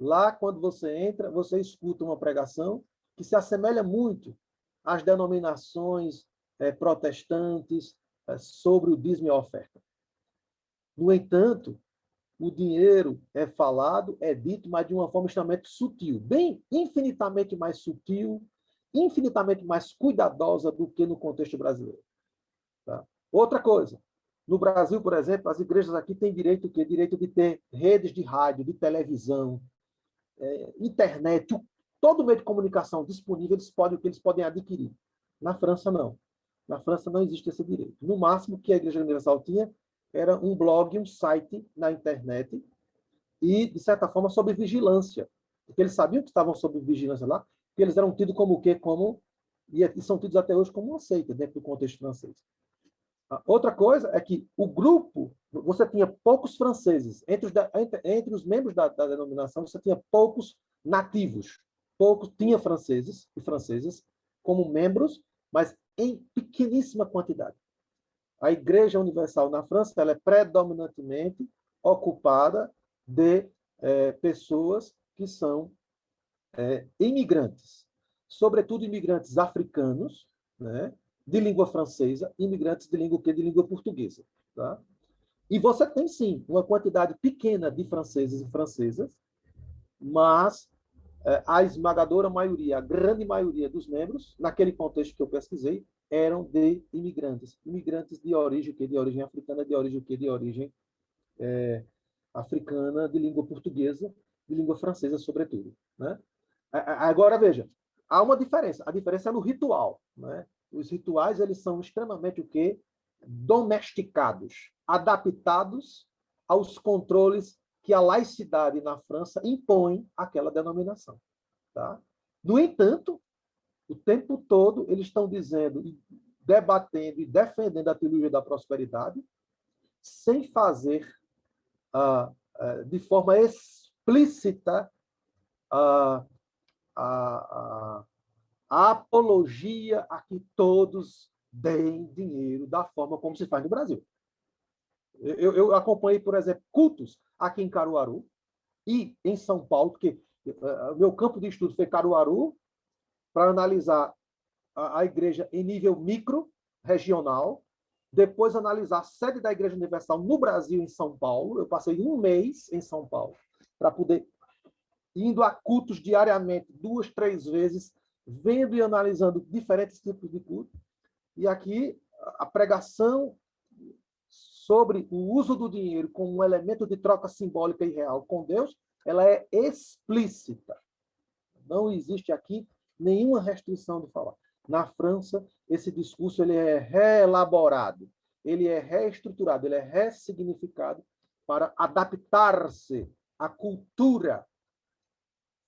lá, quando você entra, você escuta uma pregação que se assemelha muito às denominações protestantes sobre o dízimo e a oferta. No entanto, o dinheiro é falado, é dito, mas de uma forma extremamente sutil, bem infinitamente mais sutil, infinitamente mais cuidadosa do que no contexto brasileiro. Tá? Outra coisa, no Brasil, por exemplo, as igrejas aqui têm direito o quê? Direito de ter redes de rádio, de televisão, internet, todo meio de comunicação disponível, eles podem adquirir. Na França, não. Na França não existe esse direito. No máximo que a Igreja Universal tinha era um blog, um site na internet e, de certa forma, sob vigilância. Porque eles sabiam que estavam sob vigilância lá, porque eles eram tidos como o quê? E são tidos até hoje como uma seita dentro do contexto francês. Outra coisa é que o grupo, você tinha poucos franceses. Entre os membros da denominação, você tinha poucos nativos. Tinha franceses e francesas como membros, mas em pequeníssima quantidade. A Igreja Universal na França ela é predominantemente ocupada de pessoas que são imigrantes, sobretudo imigrantes africanos, né, de língua francesa, imigrantes de língua portuguesa. Tá? E você tem, sim, uma quantidade pequena de franceses e francesas, mas a esmagadora maioria, a grande maioria dos membros, naquele contexto que eu pesquisei, eram de imigrantes. Imigrantes de origem africana, de origem africana, de língua portuguesa, de língua francesa, sobretudo. Né? Agora, veja, há uma diferença. A diferença é no ritual. Né? Os rituais eles são extremamente o quê? Domesticados, adaptados aos controles que a laicidade na França impõe àquela denominação. Tá? No entanto, o tempo todo eles estão dizendo, debatendo e defendendo a teologia da prosperidade, sem fazer de forma explícita a apologia a que todos deem dinheiro da forma como se faz no Brasil. Eu acompanhei, por exemplo, cultos aqui em Caruaru e em São Paulo, porque o meu campo de estudo foi Caruaru, para analisar a igreja em nível micro, regional, depois analisar a sede da Igreja Universal no Brasil, em São Paulo. Eu passei um mês em São Paulo para poder, indo a cultos diariamente, 2, 3 vezes, vendo e analisando diferentes tipos de culto. E aqui, a pregação sobre o uso do dinheiro como um elemento de troca simbólica e real com Deus, ela é explícita. Não existe aqui nenhuma restrição de falar. Na França, esse discurso ele é reelaborado, ele é reestruturado, ele é ressignificado para adaptar-se à cultura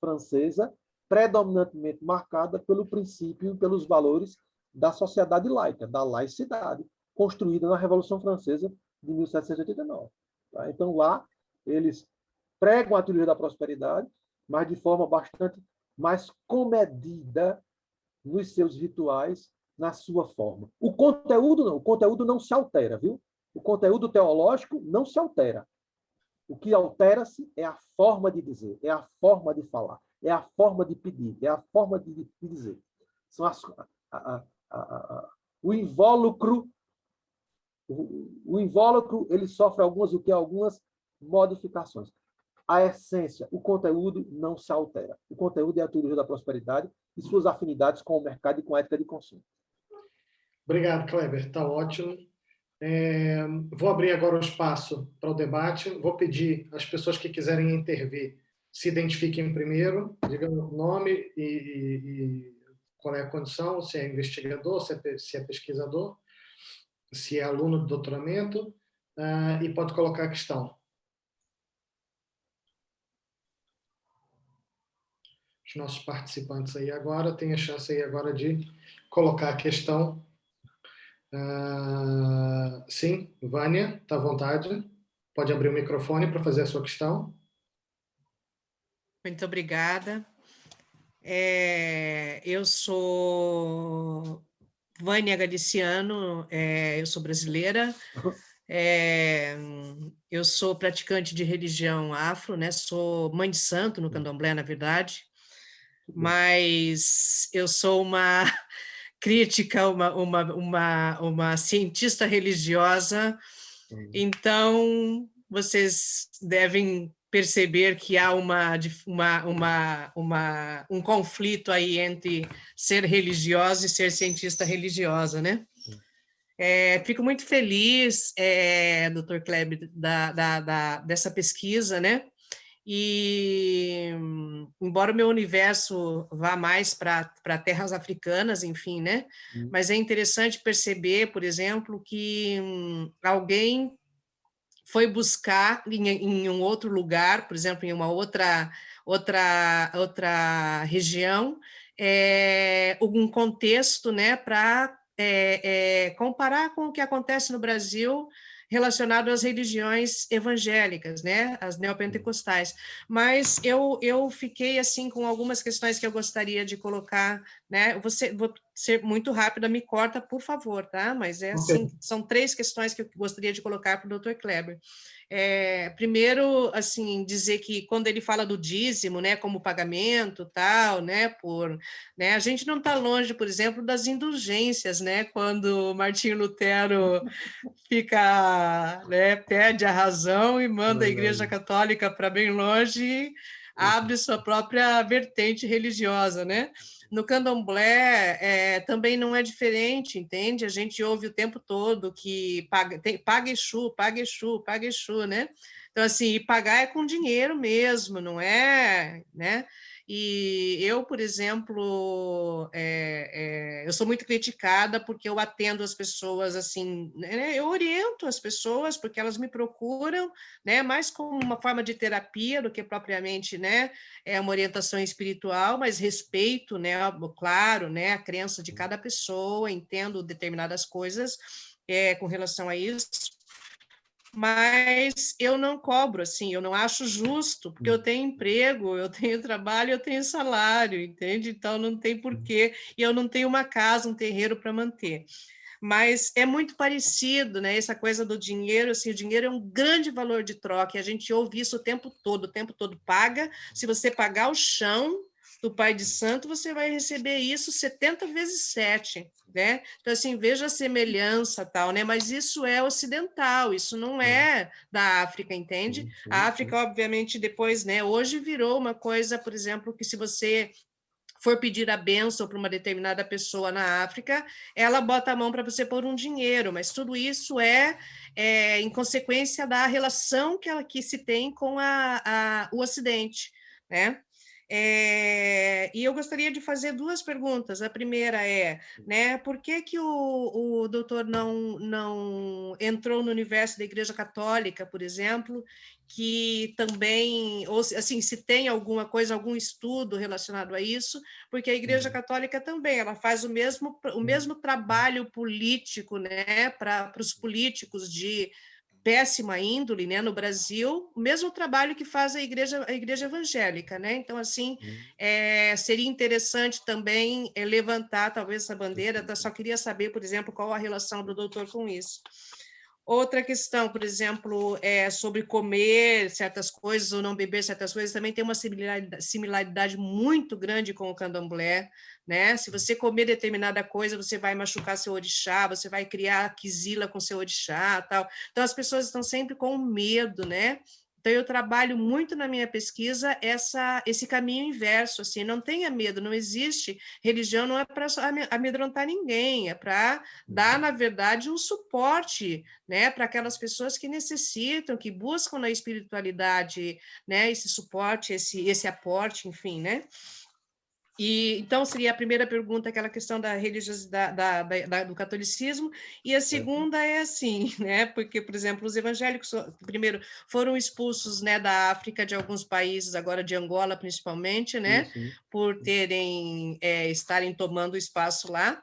francesa, predominantemente marcada pelo princípio e pelos valores da sociedade laica, da laicidade, construída na Revolução Francesa de 1789. Tá? Então, lá, eles pregam a teologia da prosperidade, mas de forma bastante mais comedida nos seus rituais na sua forma. O conteúdo não se altera, viu? O conteúdo teológico não se altera. O que altera-se é a forma de dizer, é a forma de falar, é a forma de pedir, é a forma de dizer. São o invólucro, ele sofre algumas modificações. A essência, o conteúdo não se altera. O conteúdo é a teologia da prosperidade e suas afinidades com o mercado e com a ética de consumo. Obrigado, Kleber. Está ótimo. Vou abrir agora o espaço para o debate. Vou pedir às pessoas que quiserem intervir se identifiquem primeiro, digam o nome e qual é a condição, se é investigador, se é pesquisador, se é aluno de doutoramento, e pode colocar a questão. Os nossos participantes aí agora têm a chance aí agora de colocar a questão. Sim, Vânia, está à vontade. Pode abrir o microfone para fazer a sua questão. Muito obrigada. Eu sou Vânia Galiciano, eu sou brasileira, eu sou praticante de religião afro, né? Sou mãe de santo no candomblé, na verdade, mas eu sou uma crítica, uma cientista religiosa, então vocês devem perceber que há um conflito aí entre ser religiosa e ser cientista religiosa, né? Fico muito feliz, Dr. Kleber, dessa pesquisa, né? E, embora o meu universo vá mais para terras africanas, enfim, né? Mas é interessante perceber, por exemplo, que alguém foi buscar em um outro lugar, por exemplo, em uma outra região, um contexto, né, para comparar com o que acontece no Brasil relacionado às religiões evangélicas, né, as neopentecostais. Mas eu fiquei assim com algumas questões que eu gostaria de colocar, né? Vou ser muito rápida, me corta, por favor, tá? Mas assim, são 3 questões que eu gostaria de colocar para o Dr. Kleber. Primeiro, assim, dizer que quando ele fala do dízimo, né, como pagamento, tal, né, né, a gente não está longe, por exemplo, das indulgências, né, quando Martinho Lutero né, pede a razão e manda a Igreja Católica para bem longe e abre sua própria vertente religiosa, né? No candomblé também não é diferente, entende? A gente ouve o tempo todo que paga Exu, paga Exu, paga Exu, né? Então, assim, e pagar é com dinheiro mesmo, não é, né? E eu, por exemplo, eu sou muito criticada porque eu atendo as pessoas assim, né? Eu oriento as pessoas porque elas me procuram, né? Mais como uma forma de terapia do que propriamente, né? Uma orientação espiritual, mas respeito, né? Claro, né? A crença de cada pessoa, entendo determinadas coisas com relação a isso. Mas eu não cobro, assim, eu não acho justo, porque eu tenho emprego, eu tenho trabalho, eu tenho salário, entende? Então não tem porquê, e eu não tenho uma casa, um terreiro para manter. Mas é muito parecido, né? Essa coisa do dinheiro, assim, o dinheiro é um grande valor de troca, e a gente ouve isso o tempo todo paga, se você pagar o chão do Pai de Santo, você vai receber isso 70 vezes 7, né? Então, assim, veja a semelhança, tal, né? Mas isso é ocidental, isso não é da África, entende? A África, obviamente, depois, né? Hoje virou uma coisa, por exemplo, que se você for pedir a bênção para uma determinada pessoa na África, ela bota a mão para você pôr um dinheiro, mas tudo isso em consequência da relação que se tem com o Ocidente, né? E eu gostaria de fazer 2 perguntas. A primeira né, por que o doutor não entrou no universo da Igreja Católica, por exemplo, que também, ou assim, se tem alguma coisa, algum estudo relacionado a isso, porque a Igreja Católica também, ela faz o mesmo trabalho político, né, para os políticos de péssima índole, né, no Brasil, o mesmo trabalho que faz a igreja evangélica, né? Então, assim, seria interessante também levantar talvez essa bandeira. Eu só queria saber, por exemplo, qual a relação do doutor com isso. Outra questão, por exemplo, sobre comer certas coisas ou não beber certas coisas, também tem uma similaridade muito grande com o candomblé, né? Se você comer determinada coisa, você vai machucar seu orixá, você vai criar quizila com seu orixá, tal. Então, as pessoas estão sempre com medo, né? Então, eu trabalho muito na minha pesquisa esse caminho inverso, assim, não tenha medo, não existe religião, não é para amedrontar ninguém, é para dar, na verdade, um suporte, né, para aquelas pessoas que necessitam, que buscam na espiritualidade, né, esse suporte, esse aporte, enfim, né? E, então, seria a primeira pergunta, aquela questão da religiosidade, do catolicismo, e a segunda é assim, né? Porque, por exemplo, os evangélicos, primeiro, foram expulsos, né, da África, de alguns países, agora de Angola, principalmente, né? Por estarem tomando espaço lá.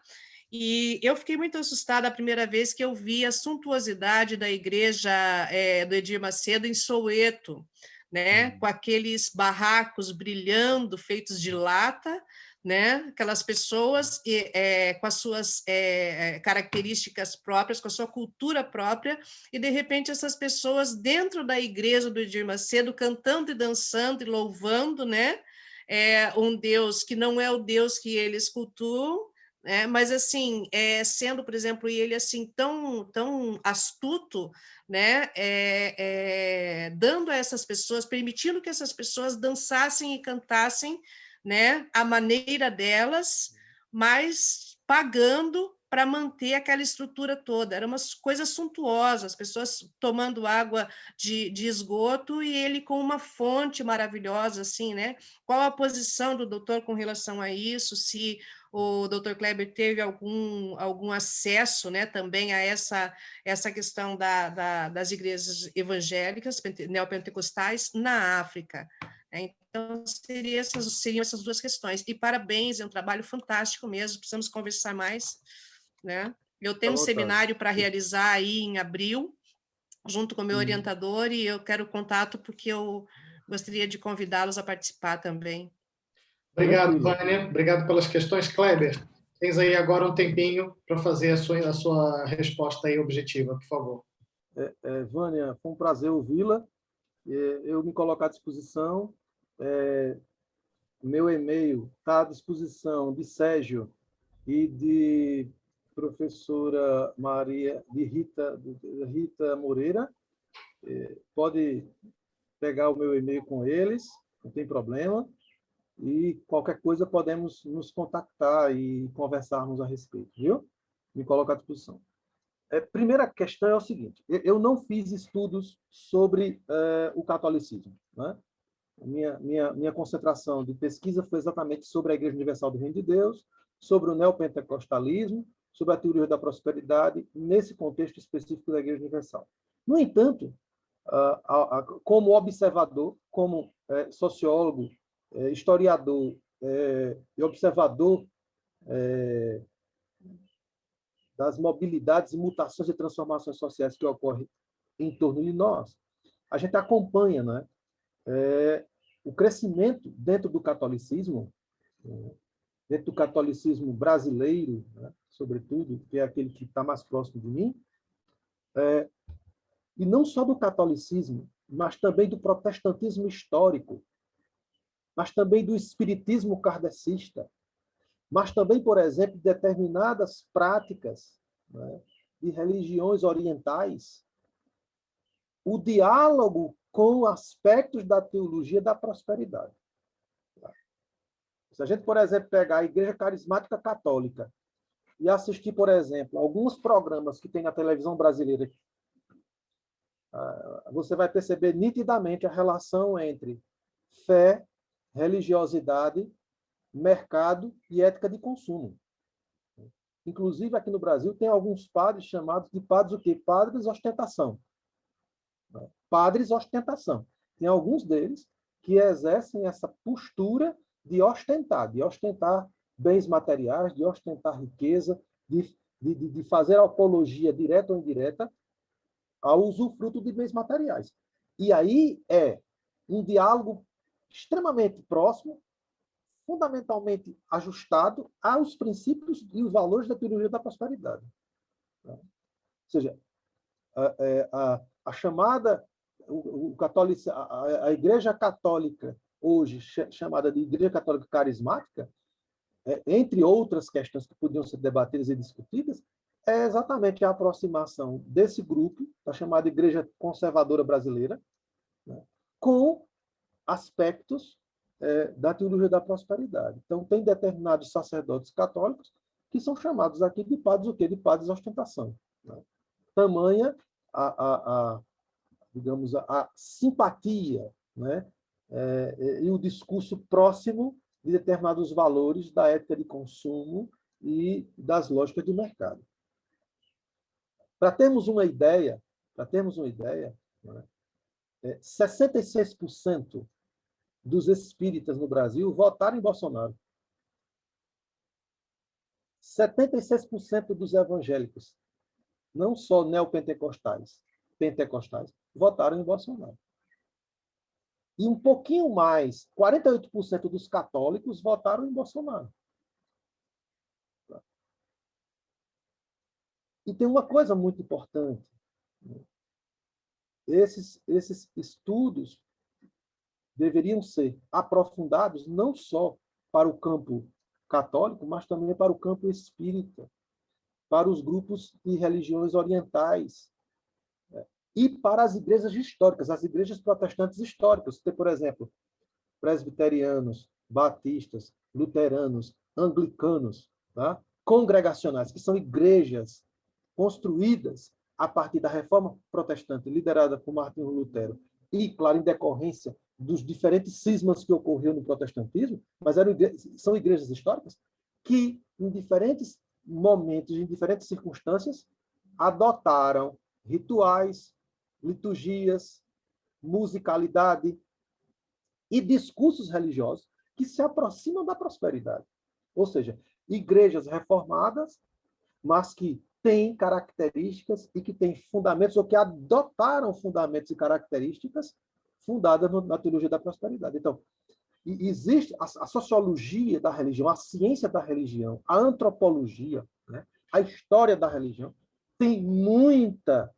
E eu fiquei muito assustada a primeira vez que eu vi a suntuosidade da igreja do Edir Macedo em Soweto, né, com aqueles barracos brilhando, feitos de lata, né, aquelas pessoas com as suas características próprias, com a sua cultura própria, e de repente essas pessoas dentro da igreja do Edir Macedo cantando e dançando e louvando, né, um Deus que não é o Deus que eles cultuam, mas assim, sendo, por exemplo, ele assim tão astuto, né, dando a essas pessoas, permitindo que essas pessoas dançassem e cantassem, né, a maneira delas, mas pagando para manter aquela estrutura toda. Era uma coisa suntuosa, as pessoas tomando água de esgoto e ele com uma fonte maravilhosa, assim, né? Qual a posição do doutor com relação a isso? Se o doutor Kleber teve algum acesso, né, também a essa questão das igrejas evangélicas, neopentecostais, na África. Então, seriam essas duas questões. E parabéns, é um trabalho fantástico mesmo, precisamos conversar mais, né? Eu tenho um seminário para realizar aí em abril, junto com o meu orientador, e eu quero contato porque eu gostaria de convidá-los a participar também. Obrigado, Vânia. Obrigado pelas questões. Kleber, tens aí agora um tempinho para fazer a sua resposta aí objetiva, por favor. Vânia, foi um prazer ouvi-la. Eu me coloco à disposição. Meu e-mail está à disposição de Sérgio e de professora Rita Moreira. Pode pegar o meu e-mail com eles, não tem problema. E qualquer coisa podemos nos contactar e conversarmos a respeito, viu? Me coloco à disposição. Primeira questão é o seguinte: eu não fiz estudos sobre o catolicismo, né? Minha concentração de pesquisa foi exatamente sobre a Igreja Universal do Reino de Deus, sobre o neopentecostalismo, sobre a teoria da prosperidade, nesse contexto específico da Igreja Universal. No entanto, como observador, como sociólogo, historiador e observador das mobilidades e mutações e transformações sociais que ocorrem em torno de nós, a gente acompanha, né, o crescimento dentro do catolicismo brasileiro, né, sobretudo, que é aquele que está mais próximo de mim, e não só do catolicismo, mas também do protestantismo histórico, mas também do espiritismo kardecista, mas também, por exemplo, determinadas práticas, né, de religiões orientais, o diálogo com aspectos da teologia da prosperidade. Se a gente, por exemplo, pegar a Igreja Carismática Católica e assistir, por exemplo, alguns programas que tem na televisão brasileira, você vai perceber nitidamente a relação entre fé, religiosidade, mercado e ética de consumo. Inclusive, aqui no Brasil, tem alguns padres chamados de padres o quê? Padres ostentação. Padres ostentação. Tem alguns deles que exercem essa postura de ostentar bens materiais, de ostentar riqueza, de fazer apologia direta ou indireta ao usufruto de bens materiais. E aí é um diálogo extremamente próximo, fundamentalmente ajustado aos princípios e os valores da teologia da prosperidade. Ou seja, a chamada, a Igreja Católica, hoje chamada de Igreja Católica Carismática, entre outras questões que podiam ser debatidas e discutidas, é exatamente a aproximação desse grupo, da chamada Igreja Conservadora Brasileira, né, com aspectos da teologia da prosperidade. Então, tem determinados sacerdotes católicos que são chamados aqui de padres o quê? De padres ostentação. Né? Tamanha digamos, a simpatia, né? E o discurso próximo de determinados valores da ética de consumo e das lógicas de mercado. Para termos uma ideia, né, 66% dos espíritas no Brasil votaram em Bolsonaro. 76% dos evangélicos, não só neopentecostais, votaram em Bolsonaro. E um pouquinho mais, 48% dos católicos votaram em Bolsonaro. E tem uma coisa muito importante. Esses estudos deveriam ser aprofundados não só para o campo católico, mas também para o campo espírita, para os grupos de religiões orientais, e para as igrejas históricas, as igrejas protestantes históricas. Tem, por exemplo, presbiterianos, batistas, luteranos, anglicanos, tá? Congregacionais, que são igrejas construídas a partir da reforma protestante, liderada por Martinho Lutero, e, claro, em decorrência dos diferentes cismas que ocorreram no protestantismo, mas são igrejas históricas que, em diferentes momentos, em diferentes circunstâncias, adotaram rituais, liturgias, musicalidade e discursos religiosos que se aproximam da prosperidade. Ou seja, igrejas reformadas, mas que têm características e que têm fundamentos, ou que adotaram fundamentos e características fundadas na teologia da prosperidade. Então, existe a sociologia da religião, a ciência da religião, a antropologia, né, a história da religião, tem muitas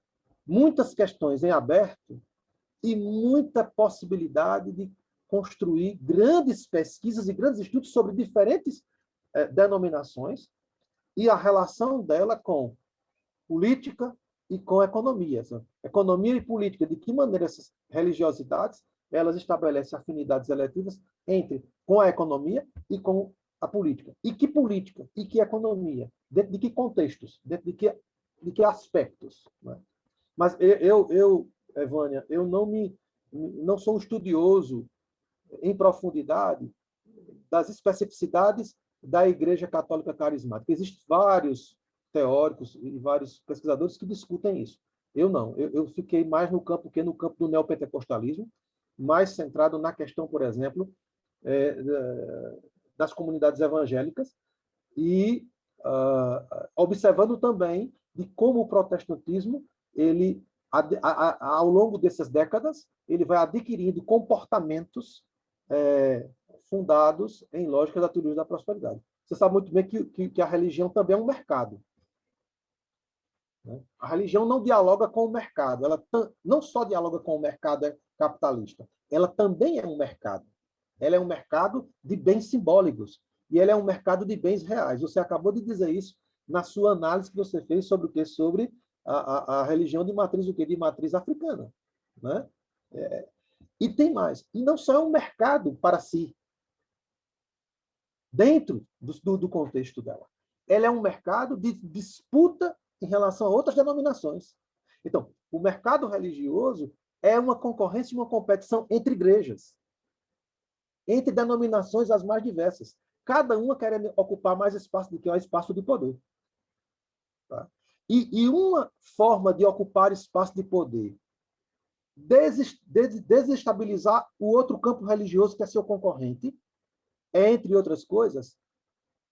questões em aberto e muita possibilidade de construir grandes pesquisas e grandes estudos sobre diferentes denominações e a relação dela com política e com economia. Economia e política, de que maneira essas religiosidades elas estabelecem afinidades eletivas com a economia e com a política. E que economia? Dentro de que contextos? Dentro de que aspectos? Né? Mas Vânia, eu não sou um estudioso em profundidade das especificidades da Igreja Católica Carismática. Existem vários teóricos e vários pesquisadores que discutem isso. Eu não. Eu fiquei mais no campo do neopentecostalismo, mais centrado na questão, por exemplo, das comunidades evangélicas e observando também de como o protestantismo, ele, ao longo dessas décadas, ele vai adquirindo comportamentos fundados em lógica da teologia da prosperidade. Você sabe muito bem que a religião também é um mercado. Né? A religião não dialoga com o mercado. Ela não só dialoga com o mercado capitalista, ela também é um mercado. Ela é um mercado de bens simbólicos. E ela é um mercado de bens reais. Você acabou de dizer isso na sua análise que você fez sobre o quê? Sobre a religião de matriz, o quê? De matriz africana. Né? E tem mais. E não só é um mercado para si, dentro do contexto dela. Ela é um mercado de disputa em relação a outras denominações. Então, o mercado religioso é uma concorrência e uma competição entre igrejas, entre denominações as mais diversas, cada uma querendo ocupar mais espaço do que o espaço de poder. Tá? E uma forma de ocupar espaço de poder, desestabilizar o outro campo religioso que é seu concorrente, é, entre outras coisas,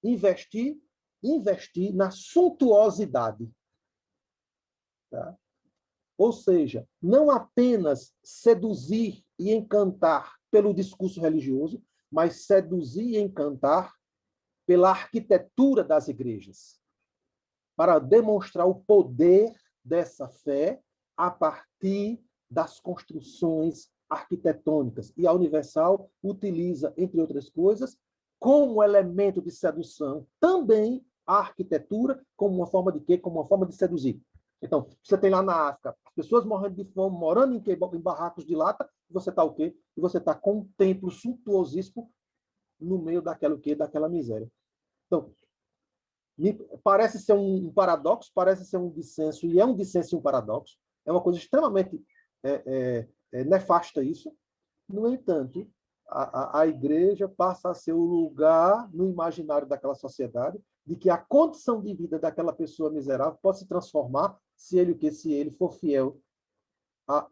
investir na suntuosidade. Tá? Ou seja, não apenas seduzir e encantar pelo discurso religioso, mas seduzir e encantar pela arquitetura das igrejas, para demonstrar o poder dessa fé a partir das construções arquitetônicas. E a Universal utiliza, entre outras coisas, como elemento de sedução, também a arquitetura, como uma forma de quê? Como uma forma de seduzir. Então, você tem lá na África, pessoas morrendo de fome, morando em barracos de lata, e você está o quê? E você está com um templo suntuosíssimo no meio daquela, o quê? Daquela miséria. Então, parece ser um paradoxo, parece ser um dissenso, e é um dissenso e um paradoxo. É uma coisa extremamente nefasta isso. No entanto, a igreja passa a ser o lugar no imaginário daquela sociedade de que a condição de vida daquela pessoa miserável pode se transformar se ele for fiel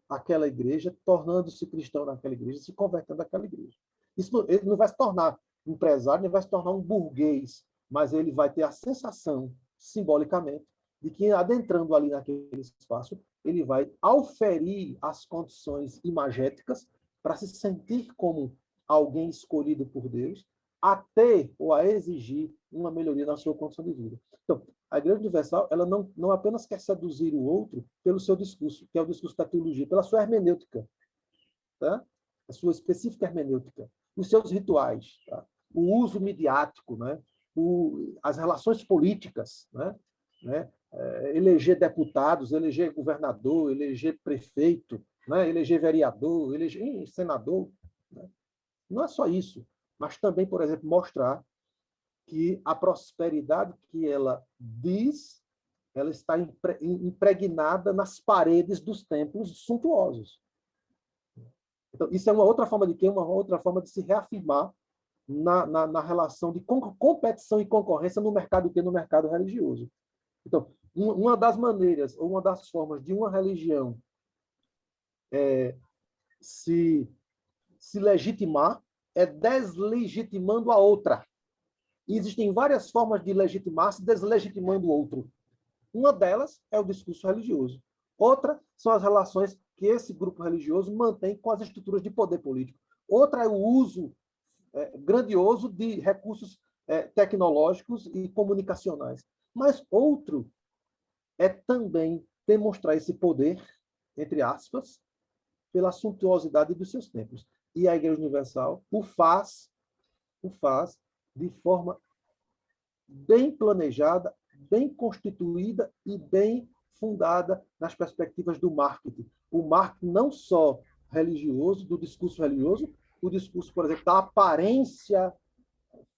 àquela igreja, tornando-se cristão naquela igreja, se convertendo naquela igreja. Ele não vai se tornar empresário, nem vai se tornar um burguês, mas ele vai ter a sensação, simbolicamente, de que, adentrando ali naquele espaço, ele vai auferir as condições imagéticas para se sentir como alguém escolhido por Deus, a ter ou a exigir uma melhoria na sua condição de vida. Então, a Igreja Universal, ela não apenas quer seduzir o outro pelo seu discurso, que é o discurso da teologia, pela sua hermenêutica, tá? A sua específica hermenêutica, os seus rituais, tá? O uso midiático, né? As relações políticas, né? Eleger deputados, eleger governador, eleger prefeito, né? Eleger vereador, eleger senador. Né? Não é só isso, mas também, por exemplo, mostrar que a prosperidade que ela diz, ela está impregnada nas paredes dos templos suntuosos. Então, isso é uma outra forma de quê? Uma outra forma de se reafirmar na relação de competição e concorrência no mercado no mercado religioso. Então, uma das maneiras, ou uma das formas de uma religião se legitimar é deslegitimando a outra. E existem várias formas de legitimar-se deslegitimando o outro. Uma delas é o discurso religioso. Outra são as relações que esse grupo religioso mantém com as estruturas de poder político. Outra é o uso grandioso de recursos tecnológicos e comunicacionais. Mas outro é também demonstrar esse poder, entre aspas, pela suntuosidade dos seus templos. E a Igreja Universal o faz de forma bem planejada, bem constituída e bem fundada nas perspectivas do marketing. O marketing não só religioso, do discurso religioso, o discurso, por exemplo, da aparência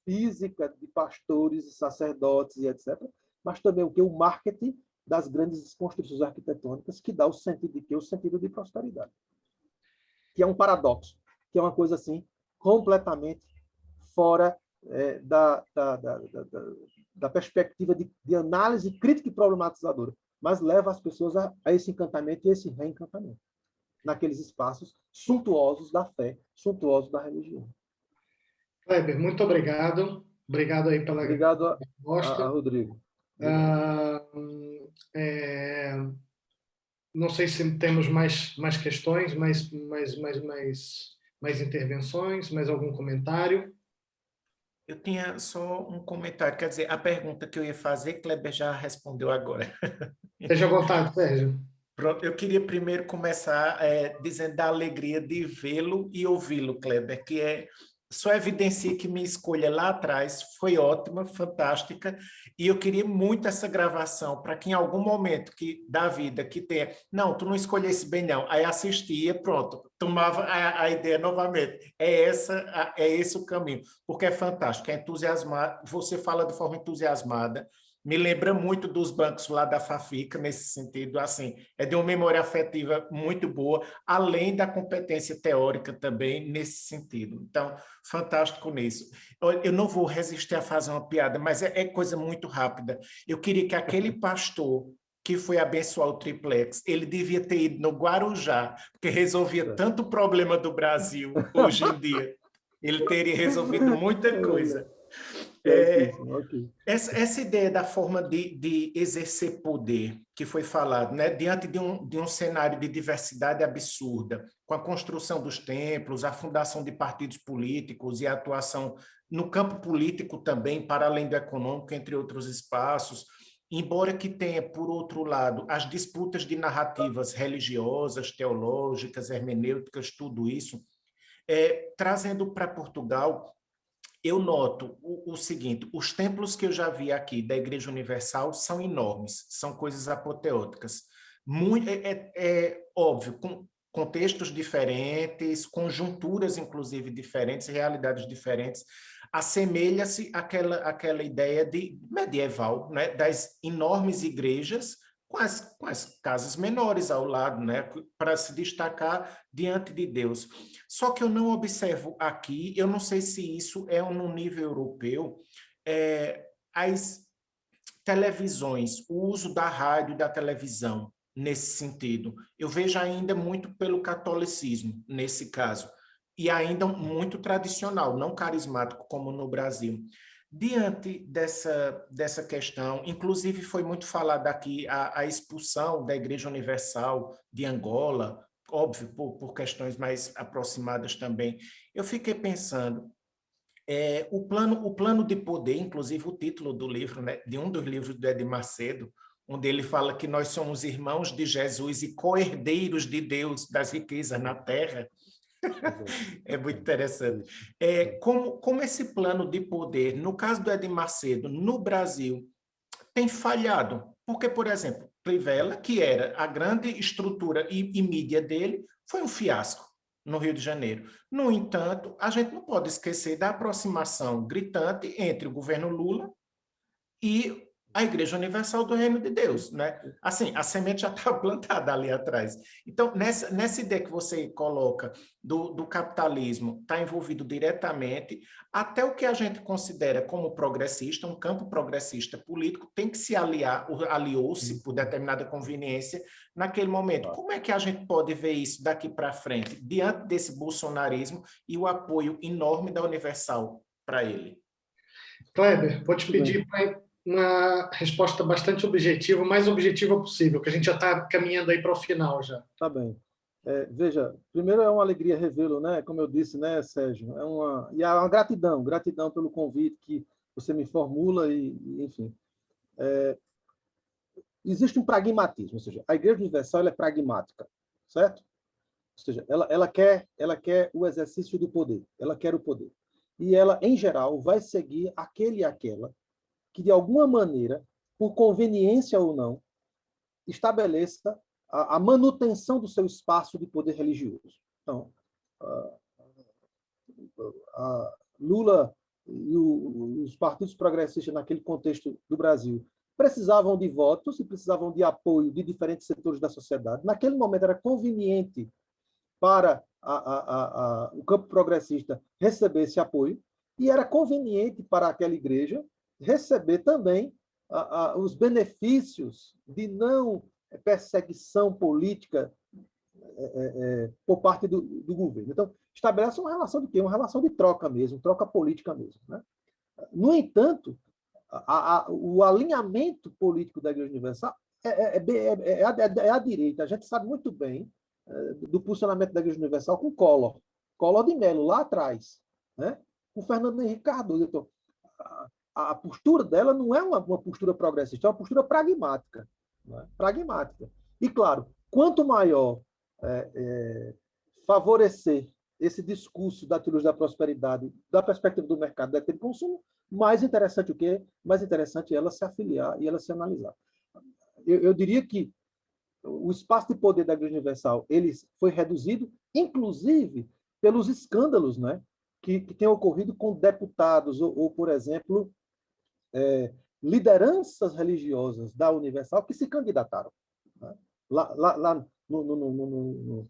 física de pastores, sacerdotes e etc., mas também o marketing das grandes construções arquitetônicas, que dá o sentido de quê? O sentido de prosperidade. Que é um paradoxo, que é uma coisa assim completamente fora da perspectiva de análise crítica e problematizadora, mas leva as pessoas a esse encantamento e esse reencantamento naqueles espaços suntuosos da fé, suntuosos da religião. Kleber, muito obrigado. Obrigado aí pela resposta. Rodrigo. Não sei se temos mais questões, mais intervenções, mais algum comentário? Eu tinha só um comentário, quer dizer, a pergunta que eu ia fazer, Kleber já respondeu agora. Seja à vontade, Sérgio. Pronto, eu queria primeiro começar dizendo da alegria de vê-lo e ouvi-lo, Kleber, que só evidencia que minha escolha lá atrás foi ótima, fantástica, e eu queria muito essa gravação para que em algum momento da vida que tenha, não, tu não escolhesse bem não, aí assistia, pronto, tomava a ideia novamente. É esse o caminho, porque é fantástico, é entusiasmado, você fala de forma entusiasmada, me lembra muito dos bancos lá da Fafica, nesse sentido, assim, é de uma memória afetiva muito boa, além da competência teórica também, nesse sentido. Então, fantástico nisso. Eu não vou resistir a fazer uma piada, mas é coisa muito rápida. Eu queria que aquele pastor que foi abençoar o triplex, ele devia ter ido no Guarujá, porque resolvia tanto problema do Brasil hoje em dia. Ele teria resolvido muita coisa. Ok. Essa ideia da forma de exercer poder que foi falado, né, diante de um cenário de diversidade absurda, com a construção dos templos, a fundação de partidos políticos e a atuação no campo político também, para além do econômico, entre outros espaços, embora que tenha, por outro lado, as disputas de narrativas religiosas, teológicas, hermenêuticas, tudo isso, trazendo para Portugal, eu noto o seguinte: os templos que eu já vi aqui da Igreja Universal são enormes, são coisas apoteóticas. Muito, óbvio, com contextos diferentes, conjunturas, inclusive, diferentes, realidades diferentes, assemelha-se àquela ideia de medieval, né, das enormes igrejas com as casas menores ao lado, né, para se destacar diante de Deus. Só que eu não observo aqui, eu não sei se isso é no nível europeu, as televisões, o uso da rádio e da televisão nesse sentido. Eu vejo ainda muito pelo catolicismo, nesse caso, e ainda muito tradicional, não carismático como no Brasil. Diante dessa questão, inclusive foi muito falado aqui a expulsão da Igreja Universal de Angola, óbvio, por questões mais aproximadas também. Eu fiquei pensando, o plano de poder, inclusive o título do livro, né, de um dos livros do Edir Macedo, onde ele fala que nós somos irmãos de Jesus e co-herdeiros de Deus das riquezas na terra. É muito interessante. Como esse plano de poder, no caso do Edir Macedo, no Brasil, tem falhado. Porque, por exemplo, Crivella, que era a grande estrutura e mídia dele, foi um fiasco no Rio de Janeiro. No entanto, a gente não pode esquecer da aproximação gritante entre o governo Lula e a Igreja Universal do Reino de Deus, né? Assim, a semente já estava plantada ali atrás. Então, nessa ideia que você coloca do capitalismo está envolvido diretamente, até o que a gente considera como progressista, um campo progressista político, tem que se aliou-se por determinada conveniência naquele momento. Como é que a gente pode ver isso daqui para frente, diante desse bolsonarismo e o apoio enorme da Universal para ele? Kleber, vou te pedir uma resposta bastante objetiva, o mais objetiva possível, que a gente já está caminhando aí para o final já. Tá bem. Veja, primeiro é uma alegria revê-lo, né? Como eu disse, né, Sérgio? E há uma gratidão pelo convite que você me formula enfim. Existe um pragmatismo, ou seja, a Igreja Universal ela é pragmática, certo? Ou seja, ela quer o exercício do poder, ela quer o poder. E ela, em geral, vai seguir aquele e aquela que, de alguma maneira, por conveniência ou não, estabeleça a manutenção do seu espaço de poder religioso. Então, Lula e os partidos progressistas naquele contexto do Brasil precisavam de votos e precisavam de apoio de diferentes setores da sociedade. Naquele momento era conveniente para o campo progressista receber esse apoio e era conveniente para aquela igreja receber também os benefícios de não perseguição política por parte do governo. Então, estabelece uma relação de quê? Uma relação de troca mesmo, troca política mesmo, né? No entanto, o alinhamento político da Igreja Universal é à direita. A gente sabe muito bem do posicionamento da Igreja Universal com Collor de Mello, lá atrás, né? Com Fernando Henrique Cardoso. Então, a postura dela não é uma postura progressista, é uma postura pragmática. Né? Pragmática. E, claro, quanto maior favorecer esse discurso da teologia da prosperidade, da perspectiva do mercado da de consumo, mais interessante o quê? Mais interessante ela se afiliar e ela se analisar. Eu diria que o espaço de poder da Igreja Universal ele foi reduzido, inclusive pelos escândalos, né, que têm ocorrido com deputados ou por exemplo, lideranças religiosas da Universal que se candidataram. Né? Lá no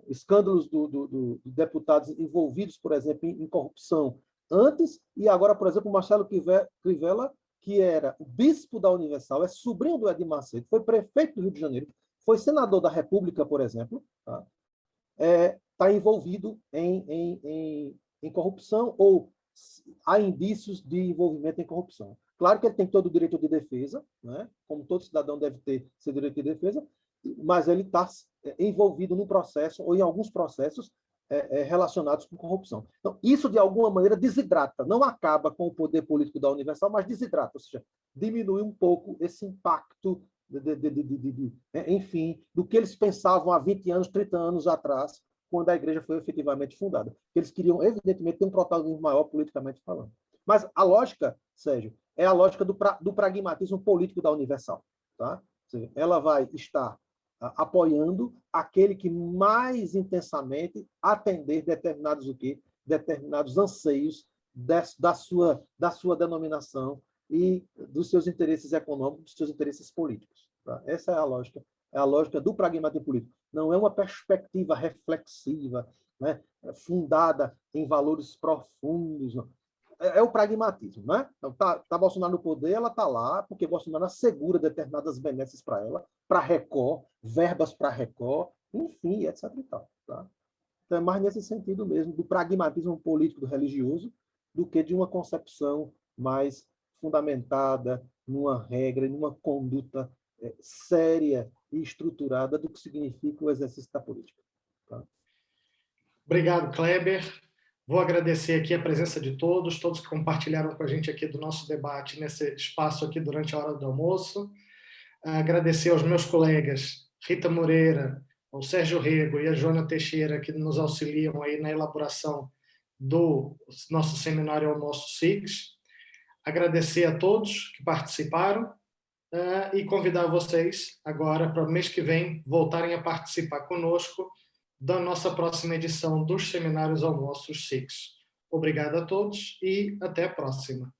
escândalos de deputados envolvidos, por exemplo, em corrupção antes, e agora, por exemplo, o Marcelo Crivella, que era o bispo da Universal, é sobrinho do Edir Macedo, foi prefeito do Rio de Janeiro, foi senador da República, por exemplo, tá envolvido em corrupção ou há indícios de envolvimento em corrupção. Claro que ele tem todo o direito de defesa, né? Como todo cidadão deve ter seu direito de defesa, mas ele está envolvido num processo ou em alguns processos relacionados com corrupção. Então, isso, de alguma maneira, desidrata, não acaba com o poder político da Universal, mas desidrata, ou seja, diminui um pouco esse impacto, enfim, do que eles pensavam há 20 anos, 30 anos atrás, quando a igreja foi efetivamente fundada. Eles queriam, evidentemente, ter um protagonismo maior politicamente falando. Mas a lógica, Sérgio, é a lógica do pragmatismo político da Universal. Tá? Ela vai estar apoiando aquele que mais intensamente atender determinados anseios da sua denominação e dos seus interesses econômicos, dos seus interesses políticos. Tá? Essa é a lógica do pragmatismo político. Não é uma perspectiva reflexiva, né, fundada em valores profundos. Não. É o pragmatismo, né? Então, tá Bolsonaro no poder, ela está lá, porque Bolsonaro assegura determinadas benesses para ela, para Record, verbas para Record, enfim, etc. E tal, tá? Então, é mais nesse sentido mesmo, do pragmatismo político, do religioso, do que de uma concepção mais fundamentada numa regra, numa conduta séria e estruturada do que significa o exercício da política. Tá? Obrigado, Kleber. Vou agradecer aqui a presença de todos que compartilharam com a gente aqui do nosso debate nesse espaço aqui durante a hora do almoço. Agradecer aos meus colegas Rita Moreira, ao Sérgio Rego e a Joana Teixeira, que nos auxiliam aí na elaboração do nosso seminário Almoço SIGS. Agradecer a todos que participaram e convidar vocês agora para o mês que vem voltarem a participar conosco da nossa próxima edição dos Seminários Almoços SIGS. Obrigado a todos e até a próxima.